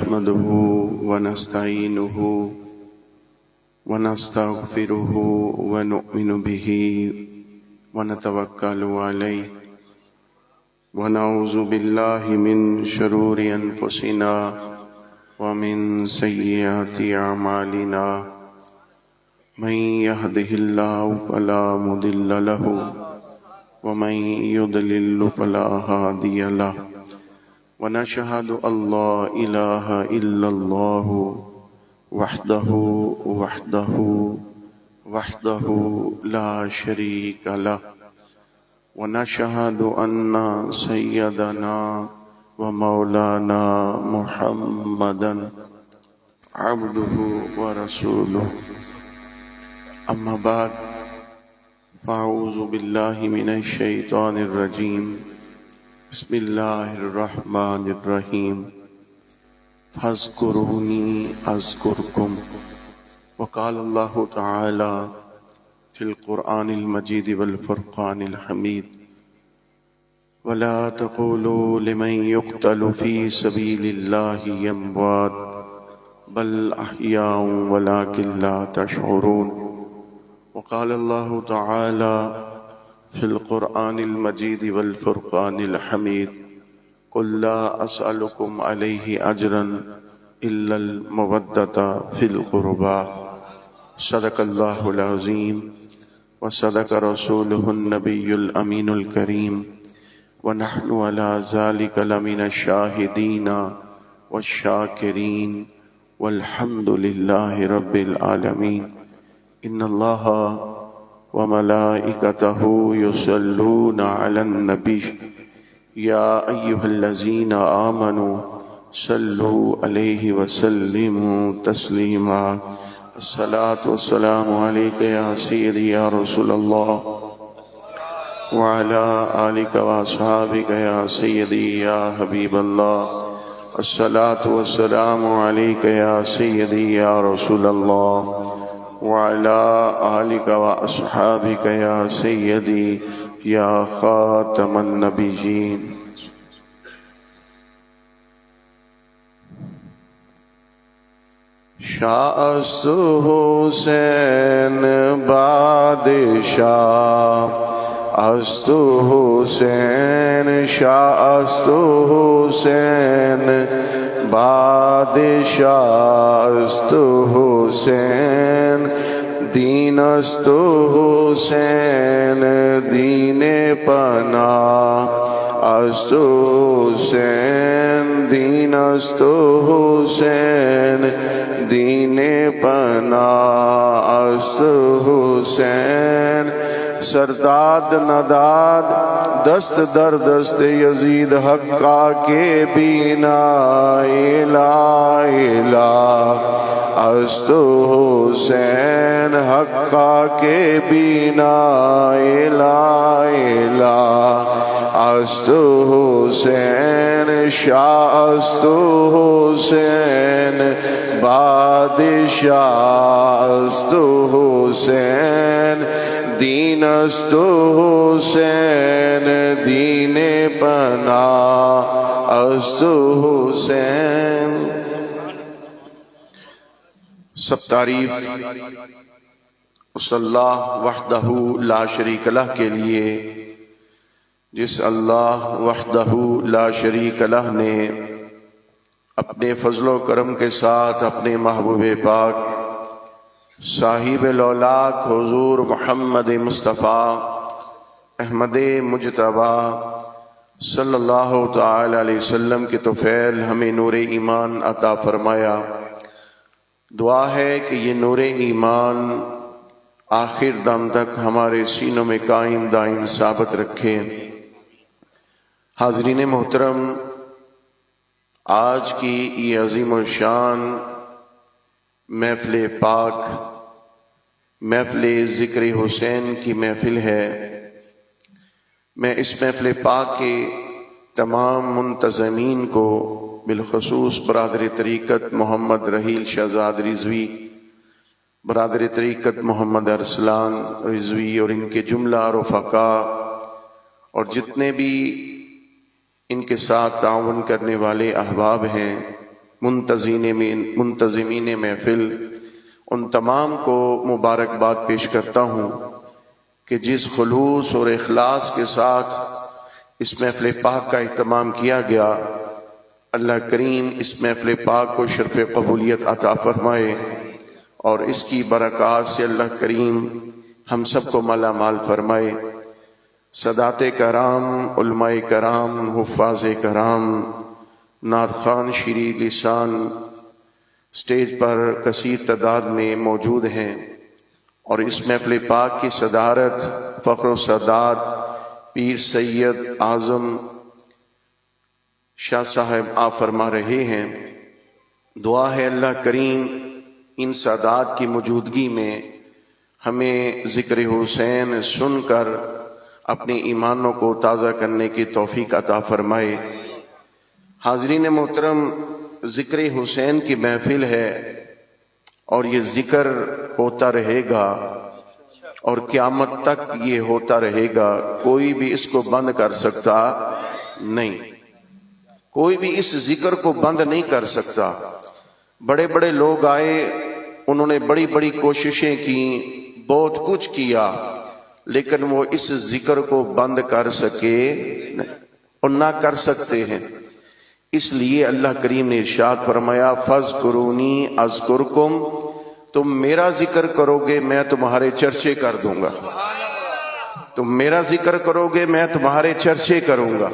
نحمده ونستعينه ونستغفره ونؤمن به ونتوكل عليه ونعوذ بالله من شرور أنفسنا ومن سيئات أعمالنا من يهده الله فلا مضل له ومن يضلل فلا هادي له ونشهد أن لا إله إلا الله وحده لا شريك له ونشهد أن سيدنا ومولانا محمدا عبده ورسوله أما بعد فأعوذ بالله من الشيطان الرجيم بسم الله الرحمن الرحيم فاذكروني أذكركم وقال الله تعالى في القرآن المجيد والفرقان الحميد ولا تقولوا لمن يقتل في سبيل الله أموات بل أحياء ولكن لا تشعرون وقال الله تعالى في القرآن المجيد والفرقان الحميد قل لا أسألكم عليه أجرا إلا المودة في القربى صدق الله العظيم وصدق رسوله النبي الأمين الكريم ونحن على ذلك لمن الشاهدين والشاكرين والحمد لله رب العالمين إن الله وملائكته يصلون على النبي يا أيها الذين آمنوا صلوا عليه وسلموا تسليما الصلاة والسلام عليك يا سيدي يا رسول الله وعلى آلك وأصحابك يا سيدي يا حبيب الله الصلاة والسلام عليك يا سيدي يا رسول الله وعلى آلك وأصحابك يا سيدي يا خاتم النبيين شاست حسین بادشاہ است حسین شاست حسین بادشاہ است حسین دین است حسین دین پناہ است حسین دین است حسین دین پناہ است حسین سرداد نداد دست در دست یزید حقا کے بینا الہ الہ است حسین حقا کے بینا الہ الہ است حسین شاہ است حسین بادشاہ است حسین دین است حسین دین پناہ است حسین سب تعریف اس اللہ وحدہ لا شریک لہ کے لیے جس اللہ وحدہ لا شریک لہ نے اپنے فضل و کرم کے ساتھ اپنے محبوب پاک صاحب لولاک حضور محمد مصطفیٰ احمد مجتبیٰ صلی اللہ تعالی علیہ وسلم کی طفیل ہمیں نور ایمان عطا فرمایا۔ دعا ہے کہ یہ نور ایمان آخر دم تک ہمارے سینوں میں قائم دائم ثابت رکھے۔ حاضرین محترم، آج کی یہ عظیم الشان محفل پاک، محفل ذکر حسین کی محفل ہے۔ میں اس محفل پاک کے تمام منتظمین کو بالخصوص برادر طریقت محمد رحیل شہزاد رضوی، برادر طریقت محمد ارسلان رضوی اور ان کے جملہ رفقا اور جتنے بھی ان کے ساتھ تعاون کرنے والے احباب ہیں، منتظمین محفل ان تمام کو مبارکباد پیش کرتا ہوں کہ جس خلوص اور اخلاص کے ساتھ اس محفل پاک کا اہتمام کیا گیا، اللہ کریم اس محفل پاک کو شرف قبولیت عطا فرمائے اور اس کی برکات سے اللہ کریم ہم سب کو مالا مال فرمائے۔ سادات کرام، علماء کرام، حفاظ کرام، نعت خوان شیریں لسان سٹیج پر کثیر تعداد میں موجود ہیں اور اس محفل پاک کی صدارت فخر و سعادت پیر سید اعظم شاہ صاحب آپ فرما رہے ہیں۔ دعا ہے اللہ کریم ان سادات کی موجودگی میں ہمیں ذکر حسین سن کر اپنے ایمانوں کو تازہ کرنے کی توفیق عطا فرمائے۔ حاضرین محترم، ذکر حسین کی محفل ہے اور یہ ذکر ہوتا رہے گا اور قیامت تک یہ ہوتا رہے گا، کوئی بھی اس کو بند کر سکتا نہیں، کوئی بھی اس ذکر کو بند نہیں کر سکتا۔ بڑے بڑے لوگ آئے، انہوں نے بڑی بڑی کوششیں کی، بہت کچھ کیا، لیکن وہ اس ذکر کو بند کر سکے اور نہ کر سکتے ہیں۔ اس لیے اللہ کریم نے ارشاد فرمایا فاذکرونی اذکرکم، تم میرا ذکر کرو گے میں تمہارے چرچے کر دوں گا، تم میرا ذکر کرو گے میں تمہارے چرچے کروں گا۔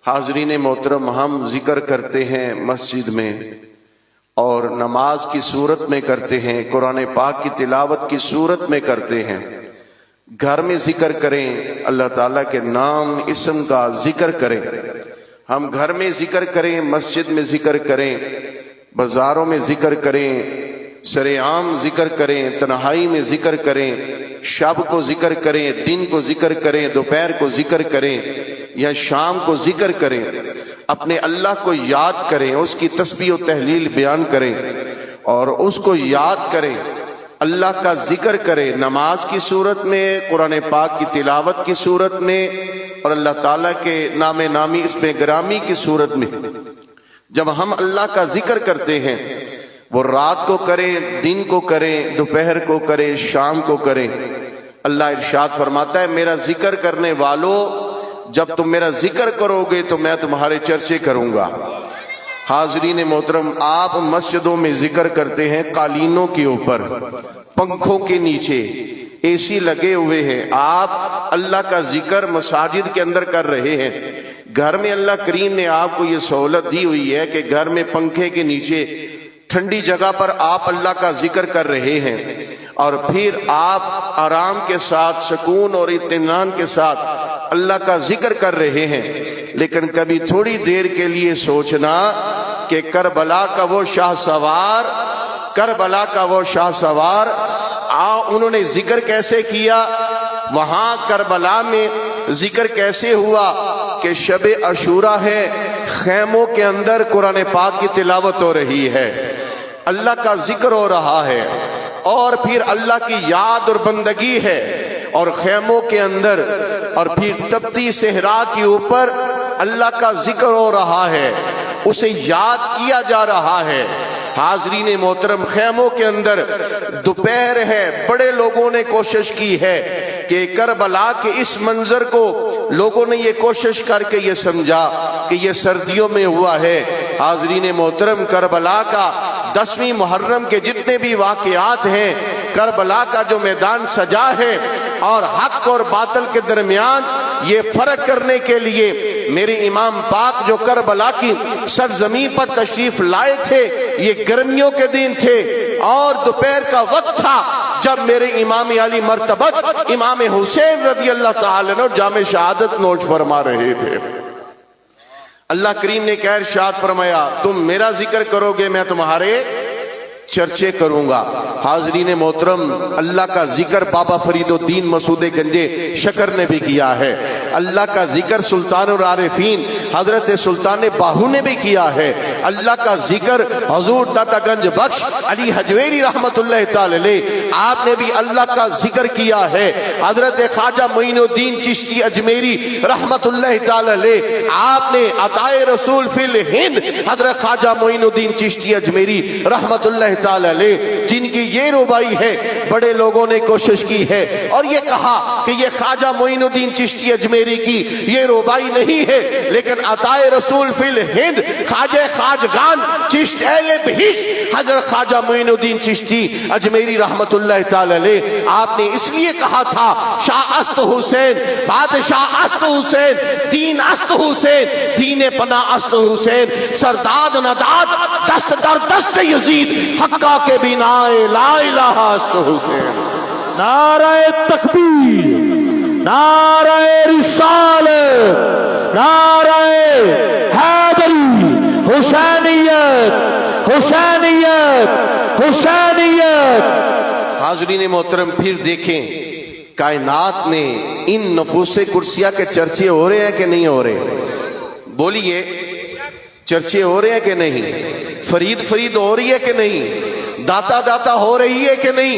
حاضرین محترم، ہم ذکر کرتے ہیں مسجد میں اور نماز کی صورت میں کرتے ہیں، قرآن پاک کی تلاوت کی صورت میں کرتے ہیں، گھر میں ذکر کریں، اللہ تعالیٰ کے نام اسم کا ذکر کریں، ہم گھر میں ذکر کریں، مسجد میں ذکر کریں، بازاروں میں ذکر کریں، سرعام ذکر کریں، تنہائی میں ذکر کریں، شب کو ذکر کریں، دن کو ذکر کریں، دوپہر کو ذکر کریں یا شام کو ذکر کریں، اپنے اللہ کو یاد کریں، اس کی تسبیح و تحلیل بیان کریں اور اس کو یاد کریں، اللہ کا ذکر کریں، نماز کی صورت میں، قرآن پاک کی تلاوت کی صورت میں اور اللہ تعالیٰ کے نام نامی اس میں گرامی کی صورت میں۔ جب ہم اللہ کا ذکر کرتے ہیں وہ رات کو کریں، دن کو کریں، دوپہر کو کریں، شام کو کریں۔ اللہ ارشاد فرماتا ہے میرا ذکر کرنے والوں، جب تم میرا ذکر کرو گے تو میں تمہارے چرچے کروں گا۔ حاضرین محترم، آپ مسجدوں میں ذکر کرتے ہیں قالینوں کے اوپر، پنکھوں کے نیچے، اے سی لگے ہوئے ہیں، آپ اللہ کا ذکر مساجد کے اندر کر رہے ہیں۔ گھر میں اللہ کریم نے آپ کو یہ سہولت دی ہوئی ہے کہ گھر میں پنکھے کے نیچے ٹھنڈی جگہ پر آپ اللہ کا ذکر کر رہے ہیں اور پھر آپ آرام کے ساتھ، سکون اور اطمینان کے ساتھ اللہ کا ذکر کر رہے ہیں۔ لیکن کبھی تھوڑی دیر کے لیے سوچنا کہ کربلا کا وہ شاہ سوار، کربلا کا وہ شاہ سوار، انہوں نے ذکر کیسے کیا، وہاں کربلا میں ذکر کیسے ہوا کہ شب عاشوراء ہے، خیموں کے اندر قرآن پاک کی تلاوت ہو رہی ہے، اللہ کا ذکر ہو رہا ہے اور پھر اللہ کی یاد اور بندگی ہے اور خیموں کے اندر اور پھر تپتی صحرا کے اوپر اللہ کا ذکر ہو رہا ہے، اسے یاد کیا جا رہا ہے۔ حاضرین محترم، خیموں کے اندر دوپہر ہے، بڑے لوگوں نے کوشش کی ہے کہ کربلا کے اس منظر کو لوگوں نے یہ کوشش کر کے یہ سمجھا کہ یہ سردیوں میں ہوا ہے۔ حاضرین محترم، کربلا کا 10ویں محرم کے جتنے بھی واقعات ہیں، کربلا کا جو میدان سجا ہے اور حق اور باطل کے درمیان یہ فرق کرنے کے لیے میرے امام پاک جو کربلا کی سرزمین پر تشریف لائے تھے، یہ گرمیوں کے دن تھے اور دوپہر کا وقت تھا جب میرے امام علی مرتبت امام حسین رضی اللہ تعالیٰ عنہ جام شہادت نوش فرما رہے تھے۔ اللہ کریم نے کہا، ارشاد فرمایا تم میرا ذکر کرو گے میں تمہارے چرچے کروں گا۔ حاضرین محترم، اللہ کا ذکر بابا فرید الدین مسعود گنجے شکر نے بھی کیا ہے، اللہ کا ذکر سلطان العارفین حضرت سلطان باہو نے بھی کیا ہے، اللہ کا ذکر حضور داتا گنج بخش علی حجویری رحمت اللہ تعالی علیہ آپ نے بھی اللہ کا ذکر کیا ہے. حضرت خواجہ معین الدین چشتی اجمیری رحمت اللہ تعالی علیہ آپ نے عطائے رسول فی الہند حضرت خواجہ معین الدین چشتی اجمیری رحمت اللہ تعالی علیہ جن کی یہ ربائی ہے بڑے لوگوں نے کوشش کی ہے اور یہ کہا کہ یہ خواجہ معین الدین چشتی اجمیری کی یہ ربائی نہیں ہے لیکن عطائے رسول فی الہند خواجہ خواجگان چشت اہل بہشت حضرت خواجہ معین الدین چشتی اجمیری رحمت اللہ تعالی علیہ آپ نے اس لیے کہا تھا شاہ است حسین بادشاہ است حسین دین است حسین دین پناہ است حسین سرداد نداد دست در دست یزید حقہ کے بنا لا الہ است حسین. نعرہ تکبیر، نعرہ رسالت، نعرہ حیدری، حسینیت حسینیت حسینیت. حاضرین محترم پھر دیکھیں کائنات میں ان نفوس کرسیہ کے چرچے ہو رہے ہیں کہ نہیں ہو رہے؟ بولیے چرچے ہو رہے ہیں کہ نہیں؟ فرید فرید ہو رہی ہے کہ نہیں؟ داتا داتا ہو رہی ہے کہ نہیں؟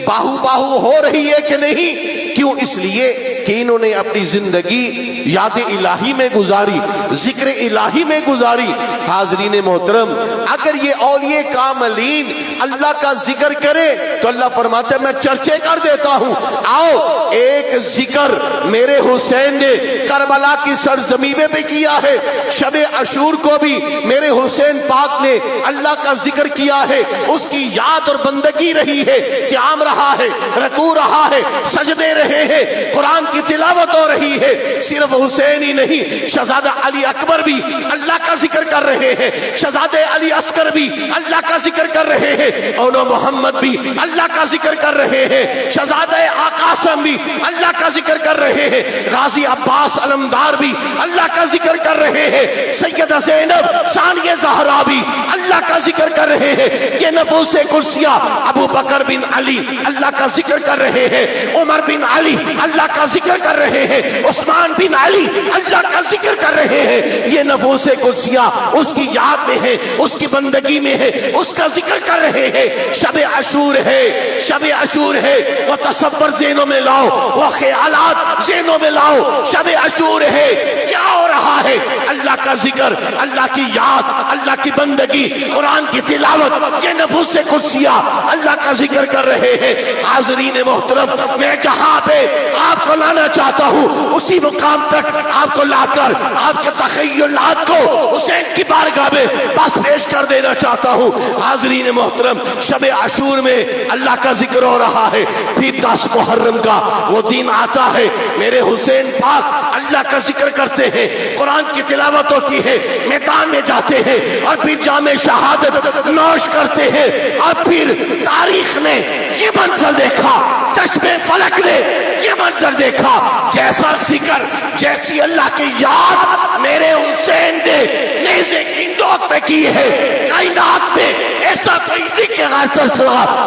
باہو باہو ہو رہی ہے کہ نہیں؟ کیوں؟ اس لیے کہ انہوں نے اپنی زندگی یاد الہی میں گزاری، ذکر الہی میں گزاری. حاضرین محترم اگر یہ اولیاء کاملین اللہ کا ذکر کرے تو اللہ فرماتا ہے میں چرچے کر دیتا ہوں. آؤ ایک ذکر میرے حسین نے کربلا کی سرزمین پہ کیا ہے، شب عاشور کو بھی میرے حسین پاک نے اللہ کا ذکر کیا ہے، اس کی یاد اور بندگی رہی ہے، قیام رہا ہے، رکوع رہا ہے، سجدے رہے ہیں، قرآن کی تلاوت ہو رہی ہے. صرف حسین ہی نہیں، شہزادہ علی اکبر بھی اللہ کا ذکر کر رہے ہیں، شہزادہ علی اصغر بھی اللہ کا ذکر کر رہے ہیں، اولو محمد بھی اللہ کا ذکر کر رہے ہیں، شہزادہ قاسم بھی اللہ کا ذکر کر رہے ہیں، غازی عباس علمدار بھی اللہ کا ذکر کر رہے ہیں، سیدہ زینب ثانیہ زہرا بھی اللہ کا ذکر کر رہے ہیں. یہ نفوس کرسیہ ابو بکر بن علی اللہ کا ذکر کر رہے ہیں، عمر بن علی اللہ کا ذکر کر رہے ہیں، عثمان بن علی اللہ کا ذکر کر رہے ہیں. یہ نفوس کرسیہ اس کی یاد میں ہے، اس کی بندگی میں ہے، اس کا ذکر کر رہے ہیں. شب عاشور ہے، شب عاشور ہے، وہ تصور ذہنوں میں لاؤ، وہ خیالات ذہنوں میں لاؤ. شب عاشور ہے، کیا ہو رہا ہے؟ اللہ کا ذکر، اللہ کی یاد، اللہ کی بندگی، قرآن کی تلاوت. یہ نفوس کرسیہ اللہ کا ذکر کر رہے ہیں. حاضرین محترم میں جہاں پہ آپ کو لانا چاہتا ہوں اسی مقام تک آپ کو لا کر آپ کے تخیلات کو حسین کی بارگاہ میں بس پیش کر دینا چاہتا ہوں. حاضرین محترم شب عاشور میں اللہ کا ذکر ہو رہا ہے، پھر 10 محرم کا وہ دن آتا ہے، میرے حسین پاک اللہ کا ذکر کرتے ہیں، قرآن کی تلاوت ہوتی ہے، میدان میں جاتے ہیں اور پھر جام شہادت نوش کرتے ہیں. اور پھر تاریخ نے یہ منظر دیکھا، چشم فلک نے یہ منظر دیکھا، جیسا ذکر جیسی اللہ کی یاد میرے حسین نے نیزے کی نوک پہ کی ہے، کائنات میں ایسا کوئی ذکر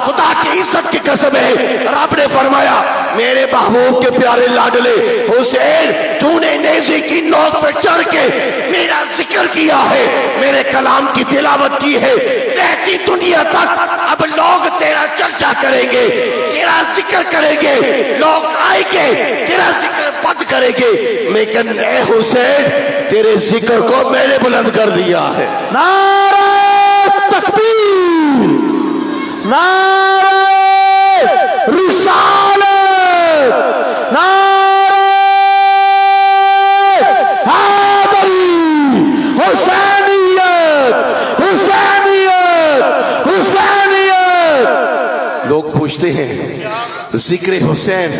خدا کی عزت کی قسم ہے. رب نے فرمایا میرے محبوب کے پیارے لاڈلے حسین تو نے نیزے کی نوک پہ چڑھ کے میرا ذکر کیا ہے، میرے کلام کی تلاوت کی ہے. رہتی دنیا تک اب لوگ تیرا چرچا کریں گے، تیرا ذکر کریں گے، لوگ آئیں گے تیرا ذکر بند کریں گے، لیکن اے حسین تیرے ذکر کو میں نے بلند کر دیا ہے. نعرہ تکبیر، نعرہ رسالت، نعرہ حیدری، حسینیت حسینیت حسینیت. لوگ پوچھتے ہیں ذکر حسین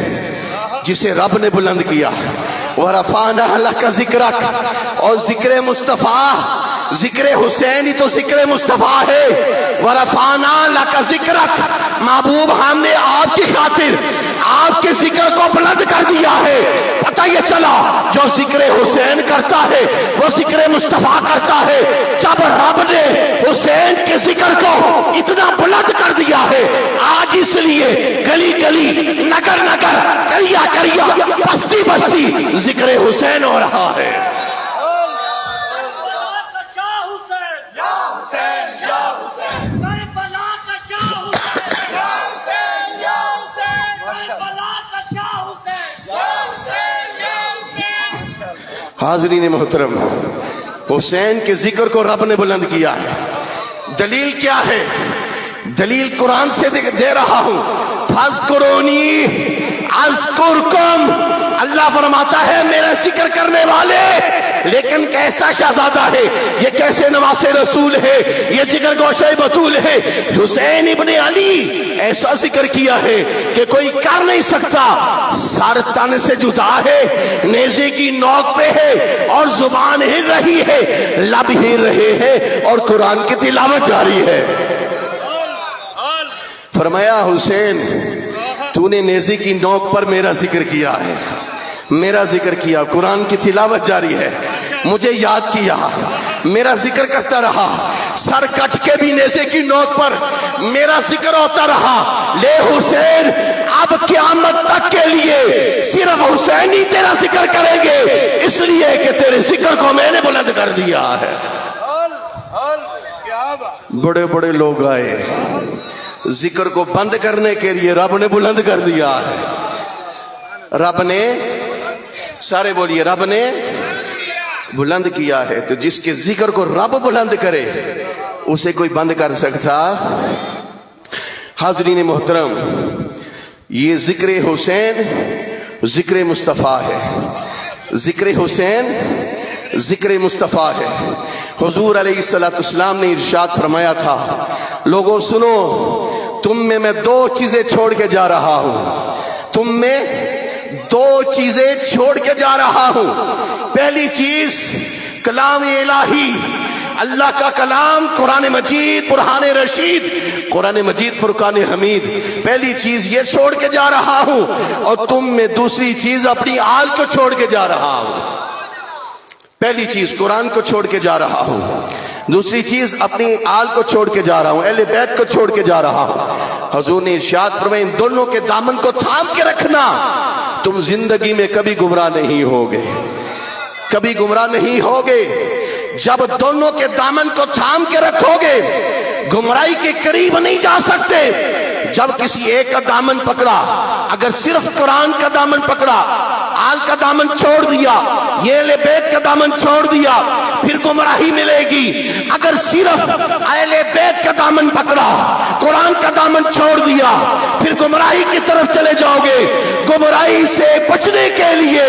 جسے رب نے بلند کیا، وَرَفَعْنَا لَكَ ذِكْرَكَ، اور ذکر مصطفیٰ، ذکر حسین ہی تو ذکر مصطفیٰ ہے. وَرَفَعْنَا لَكَ ذِكْرَكَ، محبوب ہم نے آپ کی خاطر آپ کے ذکر کو بلند کر دیا ہے. پتہ یہ چلا جو ذکر حسین کرتا ہے وہ ذکر مصطفیٰ کرتا ہے. جب رب نے حسین کے ذکر کو اتنا بلند کر دیا ہے، آج اس لیے گلی گلی، نگر نگر، کریا کریا، بستی بستی ذکر حسین ہو رہا ہے. حاضرین محترم، حسین کے ذکر کو رب نے بلند کیا ہے۔ دلیل کیا ہے؟ دلیل قرآن سے دے رہا ہوں، فاذکرونی اذکرکم۔ اللہ فرماتا ہے میرا ذکر کرنے والے، لیکن کیسا شہزادہ ہے یہ، کیسے نواسے رسول ہے یہ، ذکر گوشہ بطول ہے۔ حسین ابن علی ایسا ذکر کیا ہے کہ کوئی کر نہیں سکتا۔ سر تن سے جدا ہے، نیزے کی نوک پہ ہے، اور زبان ہل رہی ہے، لب ہل رہے ہیں، اور قرآن کی تلاوت جاری ہے۔ فرمایا حسین تو نے نیزے کی نوک پر میرا ذکر کیا ہے، میرا ذکر کیا، قرآن کی تلاوت جاری ہے، مجھے یاد کیا، میرا ذکر کرتا رہا، سر کٹ کے بھی نیزے کی نوک پر میرا ذکر ہوتا رہا۔ لے حسین، اب قیامت تک کے لیے صرف حسین ہی تیرا ذکر کریں گے، اس لیے کہ تیرے ذکر کو میں نے بلند کر دیا ہے۔ بڑے بڑے لوگ آئے، ذکر کو بند کرنے کے لیے رب نے بلند کر دیا ہے۔ رب نے، سارے بولیے، رب نے بلند کیا ہے۔ تو جس کے ذکر کو رب بلند کرے اسے کوئی بند کر سکتا؟ حاضرین محترم، یہ ذکر حسین ذکر مصطفیٰ ہے، ذکر حسین ذکر مصطفیٰ ہے۔ حضور علیہ السلام نے ارشاد فرمایا تھا، لوگوں سنو، تم میں دو چیزیں چھوڑ کے جا رہا ہوں، تم میں دو چیزیں چھوڑ کے جا رہا ہوں۔ پہلی چیز کلام الہی، اللہ کا کلام، قرآن مجید، برہان رشید، قرآن مجید، فرقان حمید، پہلی چیز یہ چھوڑ کے جا رہا ہوں، اور تم میں دوسری چیز اپنی آل کو چھوڑ کے جا رہا ہوں۔ پہلی چیز قرآن کو چھوڑ کے جا رہا ہوں، دوسری چیز اپنی آل کو چھوڑ کے جا رہا ہوں، اہل بیت کو چھوڑ کے جا رہا ہوں۔ حضور نے ارشاد فرمایا ان دونوں کے دامن کو تھام کے رکھنا، تم زندگی میں کبھی گمراہ نہیں ہوگے، کبھی گمراہ نہیں ہوگے۔ جب دونوں کے دامن کو تھام کے رکھو گے گمراہی کے قریب نہیں جا سکتے۔ جب کسی ایک کا دامن پکڑا، اگر صرف قرآن کا دامن پکڑا، آل کا دامن چھوڑ دیا، یہ اہل بیت کا دامن چھوڑ دیا، پھر گمراہی ملے گی۔ اگر صرف اہل بیت کا دامن پکڑا، قرآن کا دامن چھوڑ دیا، پھر گمراہی کی طرف چلے جاؤ گے۔ گمراہی سے بچنے کے لیے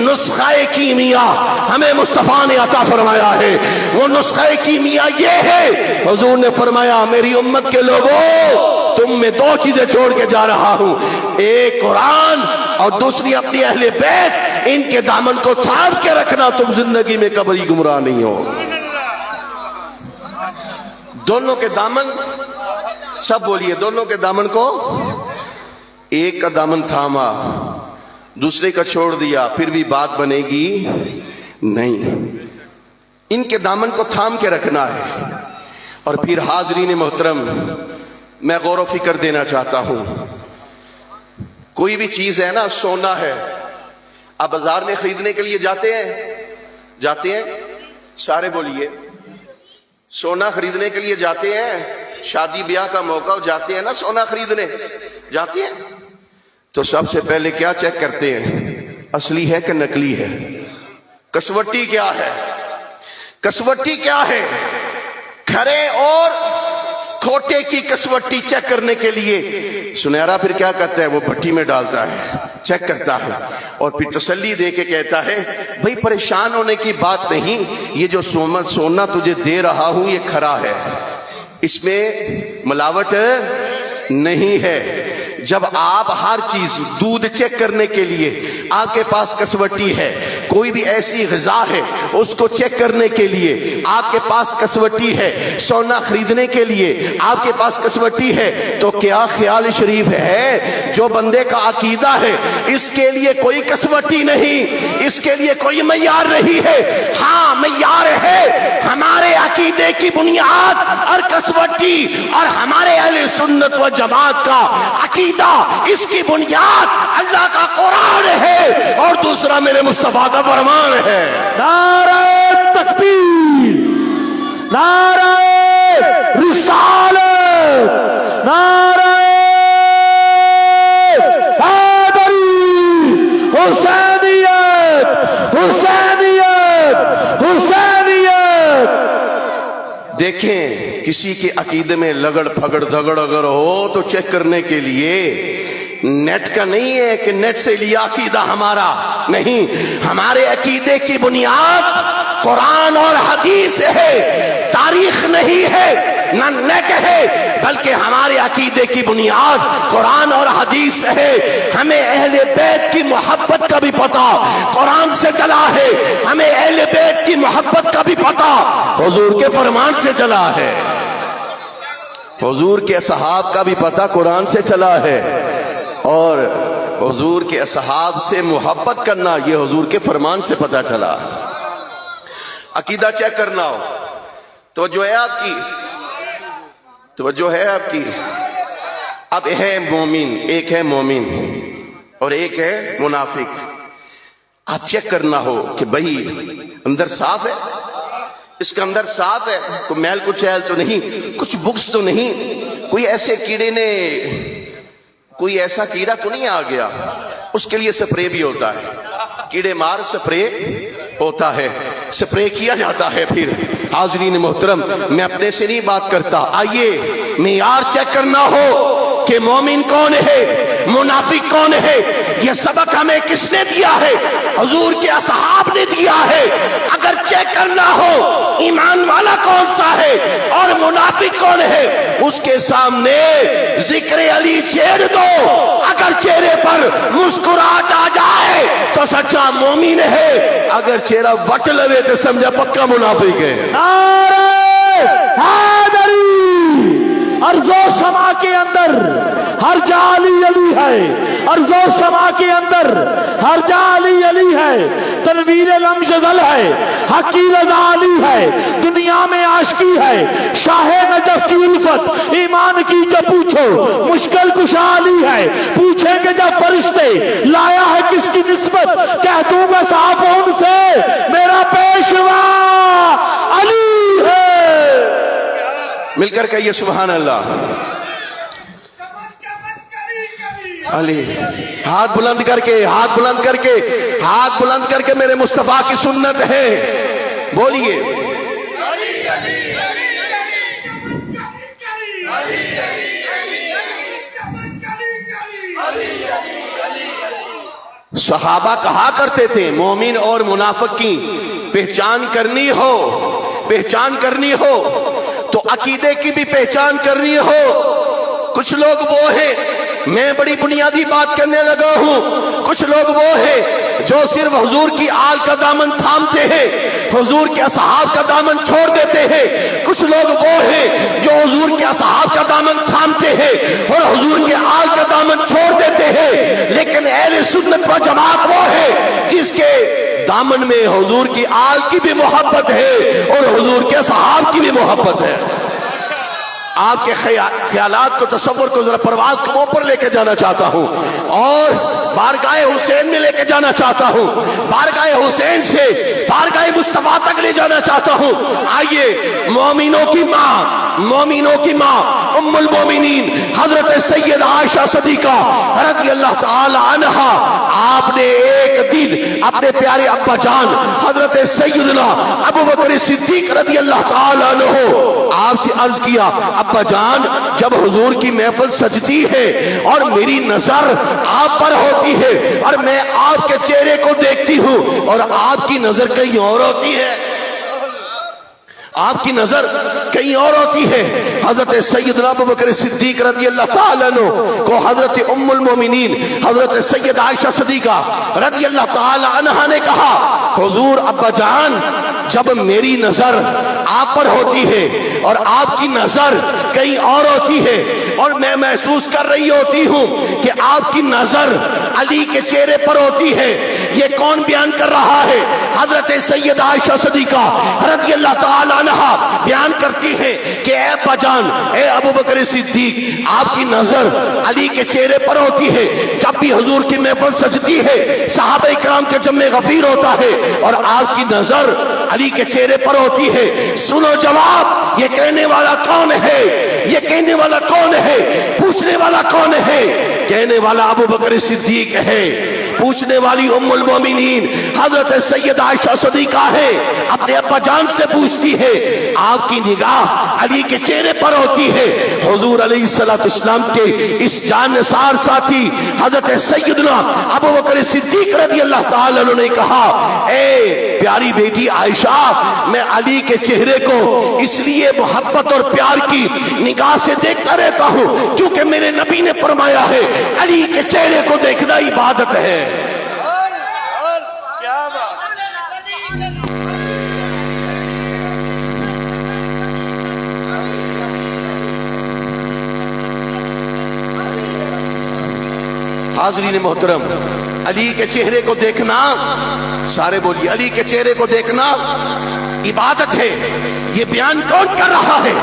نسخہ کیمیا ہمیں مصطفیٰ نے عطا فرمایا ہے۔ وہ نسخہ کیمیا یہ ہے، حضور نے فرمایا میری امت کے لوگوں، تم میں دو چیزیں چھوڑ کے جا رہا ہوں، ایک قرآن اور دوسری اپنی اہل بیت، ان کے دامن کو تھام کے رکھنا، تم زندگی میں کبھی گمراہ نہیں ہو۔ دونوں کے دامن، سب بولیے، دونوں کے دامن کو، ایک کا دامن تھاما، دوسرے کا چھوڑ دیا، پھر بھی بات بنے گی نہیں۔ ان کے دامن کو تھام کے رکھنا ہے۔ اور پھر حاضرین محترم، میں غور و فکر دینا چاہتا ہوں، کوئی بھی چیز ہے نا، سونا ہے، آپ بازار میں خریدنے کے لیے جاتے ہیں سارے بولیے، سونا خریدنے کے لیے جاتے ہیں، شادی بیاہ کا موقع ہو جاتے ہیں نا سونا خریدنے جاتے ہیں، تو سب سے پہلے کیا چیک کرتے ہیں؟ اصلی ہے کہ نکلی ہے؟ کسوٹی کیا ہے؟ کسوٹی کیا ہے؟ کھرے اور کھوٹے کی کسوٹی چیک کرنے کے لیے سنہرا پھر کیا کرتا ہے؟ وہ بھٹی میں ڈالتا ہے، چیک کرتا ہے، اور پھر تسلی دے کے کہتا ہے بھئی پریشان ہونے کی بات نہیں، یہ جو سونا تجھے دے رہا ہوں یہ کھرا ہے، اس میں ملاوٹ نہیں ہے۔ جب آپ ہر چیز، دودھ چیک کرنے کے لیے آپ کے پاس کسوٹی ہے، کوئی بھی ایسی غذا ہے اس کو چیک کرنے کے لیے آپ کے پاس کسوٹی ہے، سونا خریدنے کے لیے آپ کے پاس کسوٹی ہے، تو کیا خیال شریف ہے جو بندے کا عقیدہ ہے اس کے لیے کوئی کسوٹی نہیں، اس کے لیے کوئی معیار نہیں ہے؟ ہاں معیار ہے، ہمارے عقیدے کی بنیاد اور کسوٹی، اور ہمارے اہل سنت و جماعت کا عقیدہ، اس کی بنیاد اللہ کا قرآن ہے، اور دوسرا میرے مصطفیٰ کا فرمان ہے۔ نعرہ تکبیر، نعرہ رسالت، نعرہ حیدری، حسینیت، حسینیت۔ دیکھیں کسی کے عقیدے میں لگڑ پھگڑ دھگڑ اگر ہو تو چیک کرنے کے لیے نیٹ کا نہیں ہے کہ نیٹ سے لیا عقیدہ ہمارا، نہیں، ہمارے عقیدے کی بنیاد قرآن اور حدیث ہے، تاریخ نہیں ہے نہ نیٹ ہے، بلکہ ہمارے عقیدے کی بنیاد قرآن اور حدیث ہے۔ ہمیں اہل بیت کی محبت کا بھی پتہ قرآن سے چلا ہے، ہمیں اہل بیت کی محبت کا بھی پتہ حضور کے فرمان سے چلا ہے، حضور کے اصحاب کا بھی پتہ قرآن سے چلا ہے، اور حضور کے اصحاب سے محبت کرنا یہ حضور کے فرمان سے پتہ چلا۔ عقیدہ چیک کرنا ہو، توجہ ہے آپ کی، توجہ ہے آپ کی۔ اب ہے مومن، ایک ہے مومن اور ایک ہے منافق۔ آپ چیک کرنا ہو کہ بھئی اندر صاف ہے، اس کا اندر صاف ہے، کوئی میل کچھ چہل تو نہیں، کچھ بغض تو نہیں، کوئی ایسے کیڑے نے، کوئی ایسا کیڑا تو نہیں آ گیا۔ اس کے لیے سپرے بھی ہوتا ہے، کیڑے مار سپرے ہوتا ہے، سپرے کیا جاتا ہے۔ پھر حاضرین محترم، میں اپنے سے نہیں بات کرتا، آئیے معیار چیک کرنا ہو کہ مومن کون ہے، منافق کون ہے۔ یہ سبق ہمیں کس نے دیا ہے؟ حضور کے اصحاب نے دیا ہے۔ اگر چیک کرنا ہو ایمان والا کون سا ہے اور منافق کون ہے، اس کے سامنے ذکر علی چھیڑ دو، اگر چہرے پر مسکراہٹ آ جائے تو سچا مومن ہے، اگر چہرہ وٹ لگے تو سمجھا پکا منافق ہے۔ نعرہ حیدری! ارض و سما کے اندر ہر جا علی علی ہے، ارض و سما کے اندر ہر جا علی علی ہے، تنویر لمشزل ہے، حق کی رضا علی ہے، دنیا میں عاشقی ہے، شاہ نجف کی الفت ایمان کی جب پوچھو مشکل کشا علی ہے، پوچھیں گے جب فرشتے لایا ہے کس کی نسبت، کہہ دوں گا صاف ان سے میرا پیشوا علی ہے۔ مل کر کہیے سبحان اللہ۔ علی، ہاتھ بلند کر کے، ہاتھ بلند کر کے، ہاتھ بلند کر کے میرے مصطفیٰ کی سنت ہے، بولیے۔ صحابہ کہا کرتے تھے مومن اور منافق کی پہچان کرنی ہو، پہچان کرنی ہو تو عقیدے کی بھی پہچان کرنی ہو۔ کچھ لوگ وہ ہیں، میں بڑی بنیادی بات کرنے لگا ہوں، کچھ لوگ وہ ہیں جو صرف حضور کی آل کا دامن تھامتے ہیں، حضور کے اصحاب کا دامن چھوڑ دیتے ہیں۔ کچھ لوگ وہ ہیں جو حضور کے اصحاب کا دامن تھامتے ہیں اور حضور کے آل کا دامن چھوڑ دیتے ہیں، لیکن اہل سنت و جماعت وہ ہے جس کے دامن میں حضور کی آل کی بھی محبت ہے اور حضور کے اصحاب کی بھی محبت ہے۔ آپ کے خیالات کو، تصور کو ذرا پرواز کو اوپر لے کے جانا چاہتا ہوں اور بارگاہ حسین میں لے کے جانا چاہتا ہوں، بارگاہ حسین سے بارگاہ مصطفیٰ تک لے جانا چاہتا ہوں۔ آئیے مومنوں کی ماں، مومنوں کی ماں ام المومنین حضرت سید عائشہ صدیقہ رضی اللہ تعالی عنہا، آپ نے ایک دن اپنے پیارے ابا جان حضرت سیدنا ابو بکر صدیق رضی اللہ تعالی عنہ آپ سے عرض کیا، ابا جان جب حضور کی محفل سجتی ہے اور میری نظر آپ پر ہوتی ہے اور میں آپ کے چہرے کو دیکھتی ہوں اور آپ کی نظر کہیں اور ہوتی ہے، آپ کی نظر کہیں اور ہوتی ہے۔ حضرت سیدنا ابو بکر صدیق رضی اللہ تعالیٰ عنہ کو حضرت ام المومنین حضرت سید عائشہ صدیقہ رضی اللہ تعالیٰ عنہ نے کہا، حضور ابا جان جب میری نظر آپ پر ہوتی ہے اور آپ کی نظر کہیں اور ہوتی ہے اور میں محسوس کر رہی ہوتی ہوں کہ آپ کی نظر علی کے چہرے پر ہوتی ہے، یہ کون بیان کر رہا ہے؟ حضرت سید عائشہ صدیقہ رضی اللہ تعالیٰ عنہ بیان کرتی ہے کہ اے ابا جان، اے ابو بکر صدیق، آپ کی نظر علی کے چہرے پر ہوتی ہے، جب بھی حضور کی محفل سجتی ہے صحابہ اکرام کے جمع غفیر ہوتا ہے اور آپ کی نظر علی کے چہرے پر ہوتی ہے۔ سنو جواب، یہ کہنے والا کون ہے؟ یہ کہنے والا کون ہے؟ پوچھنے والا کون ہے؟ کہنے والا ابو بکر صدیق ہے۔ پوچھنے والی ام المومنین حضرت سیدہ عائشہ صدیقہ ہے، اپنے ابا جان سے پوچھتی ہے، آپ کی نگاہ علی کے چہرے پر ہوتی ہے۔ حضور علیہ السلام کے اس جان نثار ساتھی حضرت سیدنا ابو بکر صدیق رضی اللہ تعالیٰ عنہ نے کہا، اے پیاری بیٹی عائشہ، میں علی کے چہرے کو اس لیے محبت اور پیار کی نگاہ سے دیکھتا رہتا ہوں کیونکہ میرے نبی نے فرمایا ہے علی کے چہرے کو دیکھنا عبادت ہے۔ حاضرین محترم، علی کے چہرے کو دیکھنا، سارے بولیے، علی کے چہرے کو دیکھنا عبادت ہے۔ یہ بیان کون کر رہا ہے؟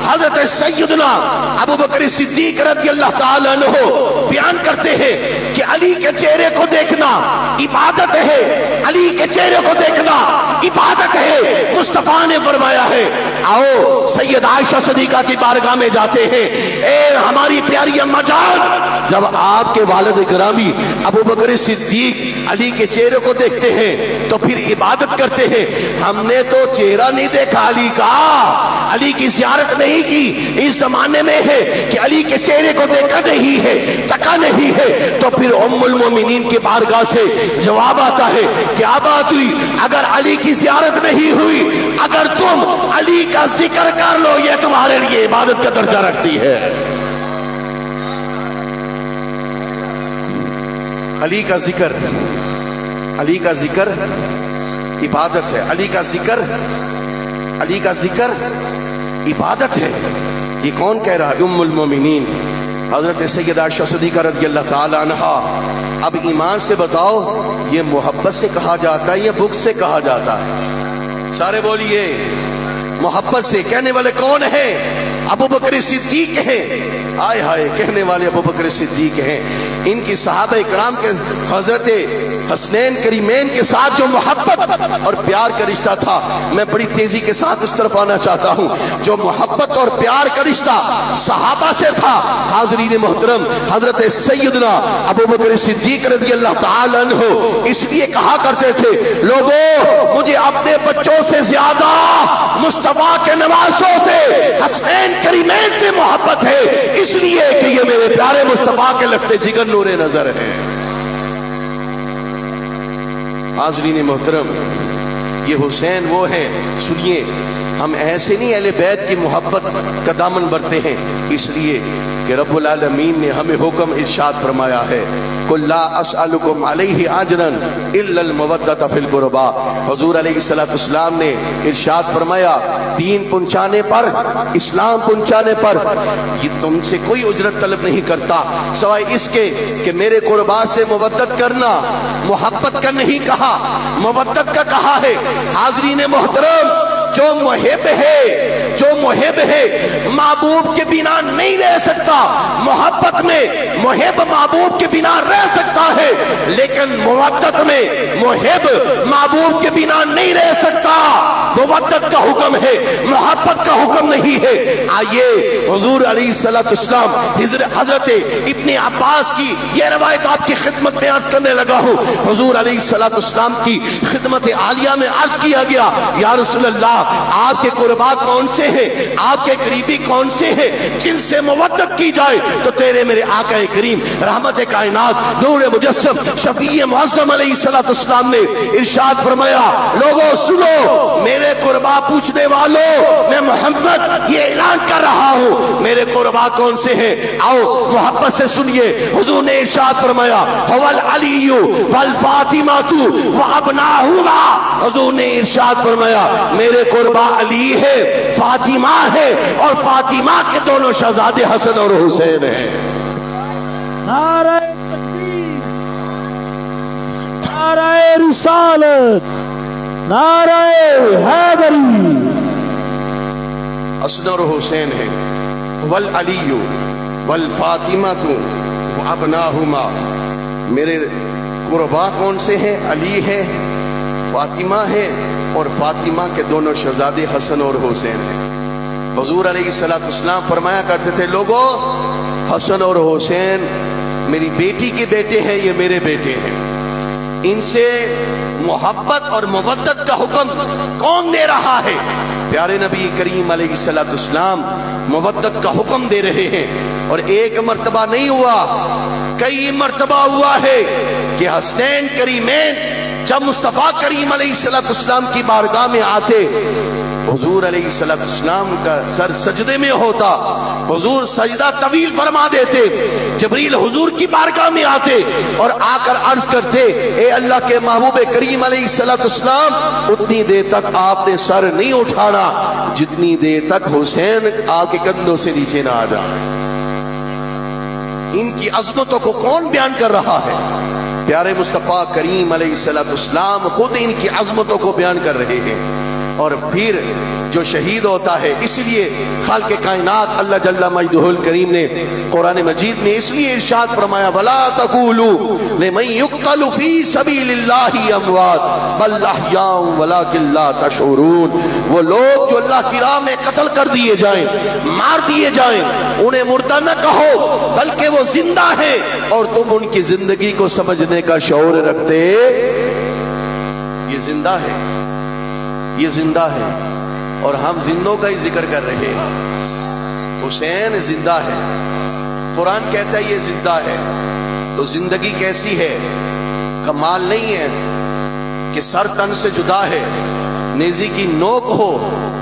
حضرت سیدنا ابو بکر صدیق رضی اللہ تعالیٰ عنہ بیان کرتے ہیں کہ علی کے چہرے کو دیکھنا عبادت ہے، علی کے چہرے کو دیکھنا عبادت ہے۔ مصطفیٰ نے فرمایا ہے، آؤ سید عائشہ صدیقہ کی بارگاہ میں جاتے ہیں، اے ہماری پیاری اماں جان، جب آپ کے والد گرامی ابو بکر صدیق علی کے چہرے کو دیکھتے ہیں تو پھر عبادت کرتے ہیں۔ ہم نے تو چہرہ نہیں دیکھا علی کا، علی کی زیارت نہیں کی، اس زمانے میں ہے کہ علی کے چہرے کو دیکھا نہیں ہے، تکا نہیں ہے، تو پھر ام المومنین کی بارگاہ سے جواب آتا ہے، کیا بات ہوئی؟ اگر علی کی زیارت نہیں ہوئی، اگر تم علی کا ذکر کر لو، یہ تمہارے لیے عبادت کا درجہ رکھتی ہے۔ علی کا ذکر، علی کا ذکر عبادت ہے، علی کا ذکر، علی کا ذکر عبادت ہے۔ یہ کون کہہ رہا ہے؟ ام المومنین حضرت سیدہ عائشہ صدیقہ رضی اللہ تعالی عنہا۔ اب ایمان سے بتاؤ، یہ محبت سے کہا جاتا ہے یا بغض سے کہا جاتا ہے؟ سارے بولیے، محبت سے۔ کہنے والے کون ہیں؟ ابو بکر صدیق ہیں۔ آئے ہائے، کہنے والے ابو بکر صدیق ہیں۔ ان کی صحابہ اکرام کے حضرت حسنین کریمین کے ساتھ جو محبت اور پیار کا رشتہ تھا، میں بڑی تیزی کے ساتھ اس طرف آنا چاہتا ہوں، جو محبت اور پیار کا رشتہ صحابہ سے تھا۔ حاضرین محترم، حضرت سیدنا ابو بکر صدیق رضی اللہ تعالی عنہ اس لیے کہا کرتے تھے، لوگوں مجھے اپنے بچوں سے زیادہ مصطفیٰ کے نواسوں سے، حسنین کریمین سے محبت ہے، اس لیے کہ یہ میرے پیارے مصطفیٰ کے لگتے جگر نور نظر ہے۔ حاضرین محترم، یہ حسین وہ ہیں، سنیے، ہم ایسے نہیں اہل بیت کی محبت کا دامن بھرتے ہیں، اس لیے کہ رب العالمین نے ہمیں حکم ارشاد فرمایا ہے، قُلْ لَا أَسْأَلُكُمْ عَلَيْهِ أَجْرًا إِلَّا الْمَوَدَّةَ فِي الْقُرْبَى۔ حضور علیہ السلام نے ارشاد فرمایا، دین پہنچانے پر، اسلام پہنچانے پر یہ تم سے کوئی اجرت طلب نہیں کرتا سوائے اس کے کہ میرے قربا سے مودت کرنا۔ محبت کا نہیں کہا، مودت کا کہا ہے۔ حاضرین محترم، جو محب ہے، جو محب ہے، محبوب کے بنا نہیں رہ سکتا۔ محبت میں محب محبوب کے بنا رہ سکتا ہے، لیکن مودت میں محب محبوب کے بنا نہیں رہ سکتا۔ مودت کا حکم ہے، محبت کا حکم نہیں ہے۔ آئیے حضور علیہ السلام حضرت ابن عباس کی یہ روایت آپ کی خدمت میں عرض کرنے لگا ہوں۔ حضور علیہ السلام کی خدمت عالیہ میں عرض کیا گیا، یا رسول اللہ، آپ کے قربا کون سے ہیں، آپ کے قریبی کون سے ہیں جن سے مودت کی جائے؟ تو تیرے میرے آقا کریم رحمت کائنات نور مجسم شفیع معظم علیہ السلام نے ارشاد فرمایا، لوگوں سنو، میرے قربا پوچھنے والوں، میں محمد یہ اعلان کر رہا ہوں، میرے قربا کون سے ہیں؟ آؤ محبت سے سنیے۔ حضور نے ارشاد فرمایا، هُوَ الْعَلِيُّ وَالْفَاطِمَةُ وَأَبْنَاؤُهُمَا۔ حضور نے ارشاد فرمایا، میرے قربا علی ہے، فاطمہ ہے، اور فاطمہ کے دونوں شہزادے حسن اور حسین ہیں۔ نعرہ تکبیر، نعرہ رسالت، نعرہ حیدری۔ حسن اور حسین ہیں، والعلی والفاطمۃ وابناہما۔ میرے قربا کون سے ہیں؟ علی ہے، فاطمہ ہے، اور فاطمہ کے دونوں شہزادے حسن اور حسین ہیں۔ حضور علیہ السلام فرمایا کرتے تھے، لوگوں حسن اور حسین میری بیٹی کے بیٹے ہیں، یہ میرے بیٹے ہیں۔ ان سے محبت اور مودت کا حکم کون دے رہا ہے؟ پیارے نبی کریم علیہ الصلوۃ والسلام مودت کا حکم دے رہے ہیں، اور ایک مرتبہ نہیں ہوا، کئی مرتبہ ہوا ہے کہ حسنین کریمین جب مصطفیٰ کریم علیہ الصلوۃ والسلام کی بارگاہ میں آتے، حضور علیہ الصلوۃ والسلام کا سر سجدے میں ہوتا، حضور سجدہ طویل فرما دیتے، جبریل حضور کی بارگاہ میں آتے اور آ کر عرض کرتے، اے اللہ کے محبوب کریم علیہ الصلوۃ والسلام، اتنی دیر تک آپ نے سر نہیں اٹھانا جتنی دیر تک حسین آپ کے کندھوں سے نیچے نہ آ جائے۔ ان کی عظمتوں کو کون بیان کر رہا ہے؟ پیارے مصطفیٰ کریم علیہ الصلوۃ والسلام خود ان کی عظمتوں کو بیان کر رہے ہیں۔ اور پھر جو شہید ہوتا ہے، اس لیے خالق کائنات اللہ جل مجدہ الکریم نے قرآن مجید میں اس لیے ارشاد فرمایا، وَلَا تَقُولُوا لِمَن يُقْتَلُ فِي سَبِيلِ اللَّهِ أَمْوَاتٌ بَلْ أَحْيَاءٌ وَلَٰكِن لَّا تَشْعُرُونَ۔ وہ لوگ جو اللہ کی راہ میں قتل کر دیے جائیں، مار دیے جائیں، انہیں مردہ نہ کہو بلکہ وہ زندہ ہیں، اور تم ان کی زندگی کو سمجھنے کا شعور رکھتے۔ یہ زندہ ہے، یہ زندہ ہے، اور ہم زندوں کا ہی ذکر کر رہے ہیں۔ حسین زندہ ہے، قرآن کہتا ہے یہ زندہ ہے، تو زندگی کیسی ہے؟ کمال نہیں ہے کہ سر تن سے جدا ہے، نیزی کی نوک ہو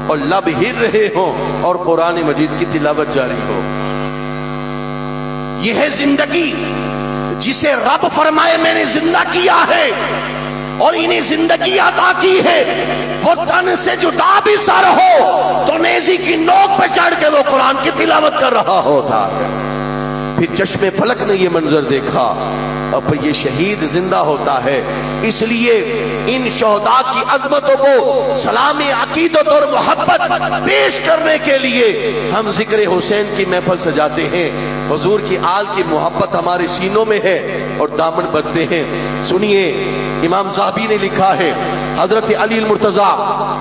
اور لب ہل رہے ہوں اور قرآن مجید کی تلاوت جاری ہو۔ یہ ہے زندگی جسے رب فرمائے میں نے زندہ کیا ہے اور انہیں زندگی عطا کی ہے، وہ تن سے جدا بھی سر ہو تو نیزی کی نوک پہ چڑھ کے وہ قرآن کی تلاوت کر رہا ہوتا ہے۔ پھر چشم فلک نے یہ منظر دیکھا اور پھر یہ شہید زندہ ہوتا ہے۔ اس لیے ان شہداء کی عظمتوں کو سلام عقیدت اور محبت پیش کرنے کے لیے ہم ذکر حسین کی محفل سجاتے ہیں۔ حضور کی آل کی محبت ہمارے سینوں میں ہے اور دامن بھرتے ہیں۔ سنیے، امام ذہبی نے لکھا ہے، حضرت علی المرتضیٰ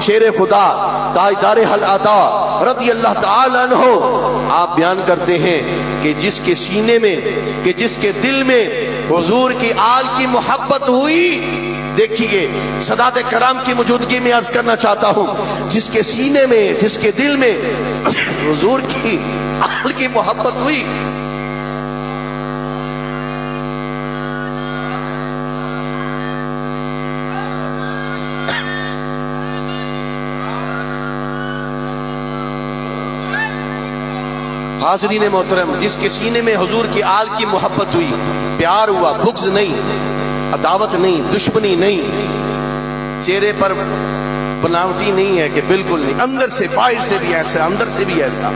شیر خدا تاجدار العطا رضی اللہ تعالی عنہ آپ بیان کرتے ہیں کہ جس کے سینے میں، کہ جس کے دل میں حضور کی آل کی محبت ہوئی، دیکھیے سادات کرام کی موجودگی میں عرض کرنا چاہتا ہوں، جس کے سینے میں، جس کے دل میں حضور کی آل کی محبت ہوئی، حاضرین محترم، جس کے سینے میں حضور کی آل کی محبت ہوئی، پیار ہوا، بغض نہیں، عداوت نہیں، دشمنی نہیں، چہرے پر بناوٹی نہیں ہے کہ بالکل نہیں، اندر سے، باہر سے بھی ایسا، اندر سے بھی ایسا۔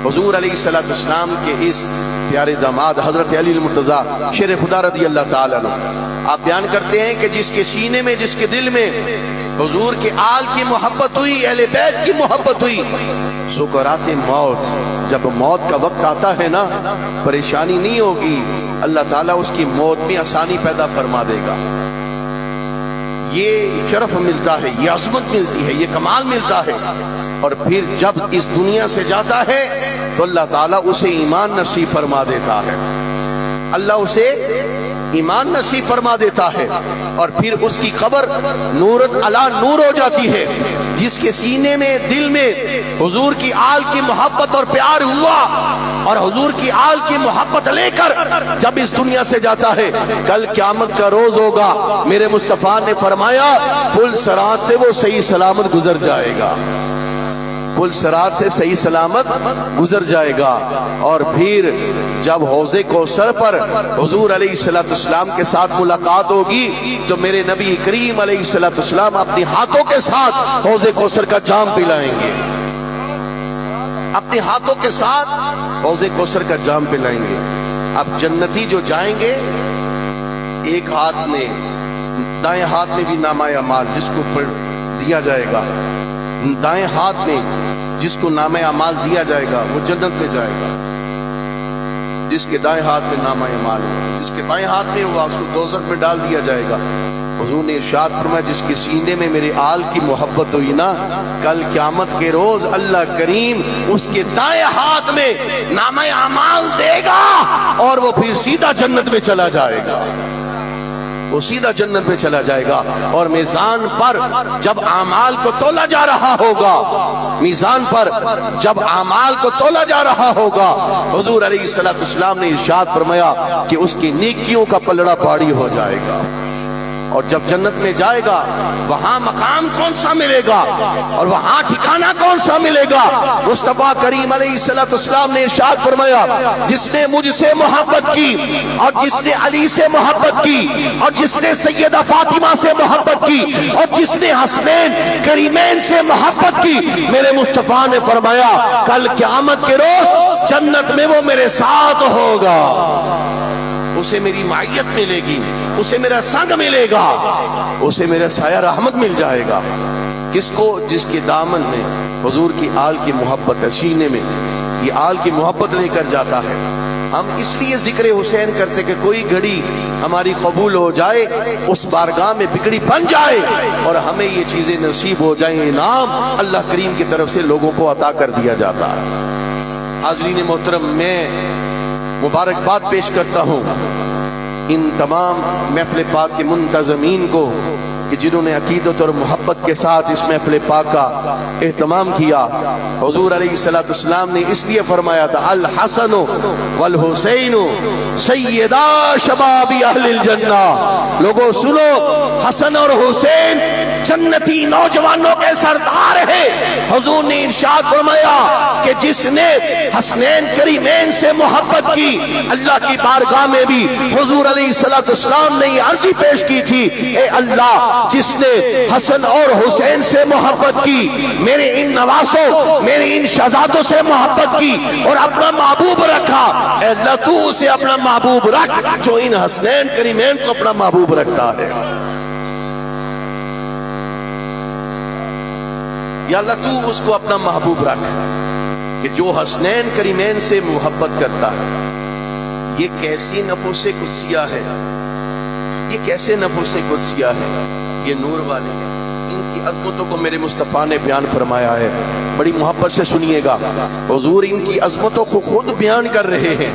حضور علیہ الصلوۃ والسلام کے اس پیارے داماد حضرت علی المرتضیٰ شیر خدا رضی اللہ تعالی عنہ آپ بیان کرتے ہیں کہ جس کے سینے میں، جس کے دل میں حضور کے آل کی محبت ہوئی، اہل بیت کی محبت ہوئی، سکرات موت، جب موت کا وقت آتا ہے نا، پریشانی نہیں ہوگی، اللہ تعالیٰ اس کی موت میں آسانی پیدا فرما دے گا۔ یہ شرف ملتا ہے، یہ عظمت ملتی ہے، یہ کمال ملتا ہے۔ اور پھر جب اس دنیا سے جاتا ہے تو اللہ تعالیٰ اسے ایمان نصیب فرما دیتا ہے، اللہ اسے ایمان نصیب فرما دیتا ہے، اور پھر اس کی قبر نور علی نور ہو جاتی ہے۔ جس کے سینے میں، دل میں حضور کی آل کی محبت اور پیار ہوا، اور حضور کی آل کی محبت لے کر جب اس دنیا سے جاتا ہے، کل قیامت کا روز ہوگا، میرے مصطفیٰ نے فرمایا پل صراط سے وہ صحیح سلامت گزر جائے گا، پل صراط سے صحیح سلامت گزر جائے گا۔ اور پھر جب حوض کوثر پر حضور علیہ الصلوۃ والسلام کے ساتھ ملاقات ہوگی تو میرے نبی کریم علیہ الصلوۃ والسلام اپنے ہاتھوں کے ساتھ حوض کوثر کا جام پلائیں گے، اپنے ہاتھوں کے ساتھ حوض کوثر کا جام پلائیں گے۔ اب جنتی جو جائیں گے، ایک ہاتھ میں، دائیں ہاتھ میں بھی نامہ اعمال جس کو دیا جائے گا، دائیں ہاتھ میں جس کو نامہ اعمال دیا جائے گا وہ جنت میں جائے گا، جس کے دائیں ہاتھ میں نامہ اعمال ہے، جس کے بائیں ہاتھ میں ہوا اس کو دوزخ میں ڈال دیا جائے گا۔ حضور نے ارشاد فرمایا جس کے سینے میں میرے آل کی محبت ہوئی نا، کل قیامت کے روز اللہ کریم اس کے دائیں ہاتھ میں نامہ اعمال دے گا اور وہ پھر سیدھا جنت میں چلا جائے گا۔ وہ سیدھا جنت میں چلا جائے گا. اور میزان پر جب اعمال کو تولا جا رہا ہوگا، میزان پر جب اعمال کو تولا جا رہا ہوگا، حضور علیہ الصلوۃ والسلام نے ارشاد فرمایا کہ اس کی نیکیوں کا پلڑا بھاری ہو جائے گا. اور جب جنت میں جائے گا وہاں مقام کون سا ملے گا اور وہاں ٹھکانہ کون سا ملے گا؟ مصطفیٰ کریم علیہ الصلوۃ والسلام نے ارشاد فرمایا جس نے مجھ سے محبت کی اور جس نے علی سے محبت کی اور جس نے سیدہ فاطمہ سے محبت کی اور جس نے حسنین کریمین سے محبت کی، میرے مصطفیٰ نے فرمایا کل قیامت کے روز جنت میں وہ میرے ساتھ ہوگا، اسے میری معیت ملے گی، اسے میرا سنگ ملے گا، اسے میرا سایہ رحمت مل جائے گا. کس کو؟ جس کے دامن میں حضور کی آل کی محبت ہے، سینے میں یہ آل کی محبت لے کر جاتا ہے. ہم اس لیے ذکر حسین کرتے کہ کوئی گھڑی ہماری قبول ہو جائے، اس بارگاہ میں بگڑی بن جائے اور ہمیں یہ چیزیں نصیب ہو جائیں. انعام اللہ کریم کی طرف سے لوگوں کو عطا کر دیا جاتا ہے. حاضرین محترم، میں مبارکباد پیش کرتا ہوں ان تمام محفل پاک کے منتظمین کو کہ جنہوں نے عقیدت اور محبت کے ساتھ اس محفل پاک کا اہتمام کیا. حضور علیہ الصلوۃ والسلام نے اس لیے فرمایا تھا الحسن والحسین سیدا شباب اہل الجنہ. لوگوں سنو، حسن اور حسین جنتی نوجوانوں کے سردار ہیں. حضور نے ارشاد فرمایا کہ جس نے حسنین کریمین سے محبت کی، اللہ کی بارگاہ میں بھی حضور علیہ الصلوۃ والسلام نے یہ عرضی پیش کی تھی، اے اللہ جس نے حسن اور حسین سے محبت کی، میرے ان نواسوں میرے ان شہزادوں سے محبت کی اور اپنا محبوب رکھا، اے اللہ تو اسے اپنا محبوب رکھ جو ان حسنین کریمین کو اپنا محبوب رکھتا ہے. یا اللہ تو اس کو اپنا محبوب رکھ کہ جو حسنین کریمین سے محبت کرتا ہے. یہ کیسی نفوس قدسیہ ہے، یہ کیسے نفوس قدسیہ ہے؟ یہ نور والے ہیں. ان کی عظمتوں کو میرے مصطفیٰ نے بیان فرمایا ہے، بڑی محبت سے سنیے گا. حضور ان کی عظمتوں کو خود بیان کر رہے ہیں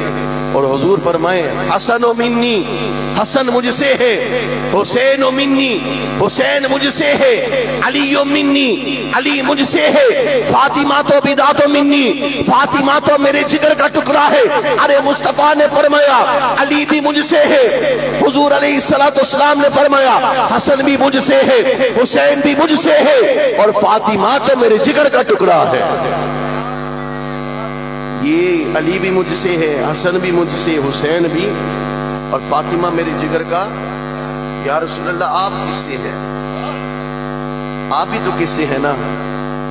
اور حضور فرمائے حسن و منی، حسن مجھ سے ہے، حسین و منی، حسین مجھ سے ہے، علی و منی، علی مجھ سے ہے، فاطمہ تو بدعت و منی، فاطمہ تو میرے جگر کا ٹکڑا ہے. ارے مصطفیٰ نے فرمایا علی بھی مجھ سے ہے. حضور علیہ الصلوۃ والسلام نے فرمایا حسن بھی مجھ سے ہے، حسین بھی مجھ سے ہے اور فاطمہ تو میرے جگر کا ٹکڑا ہے. یہ علی بھی مجھ سے ہے، حسن بھی مجھ سے، حسین بھی اور فاطمہ میرے جگر کا. یا رسول اللہ آپ کس سے ہیں؟ آپ ہی تو کس سے ہے نا.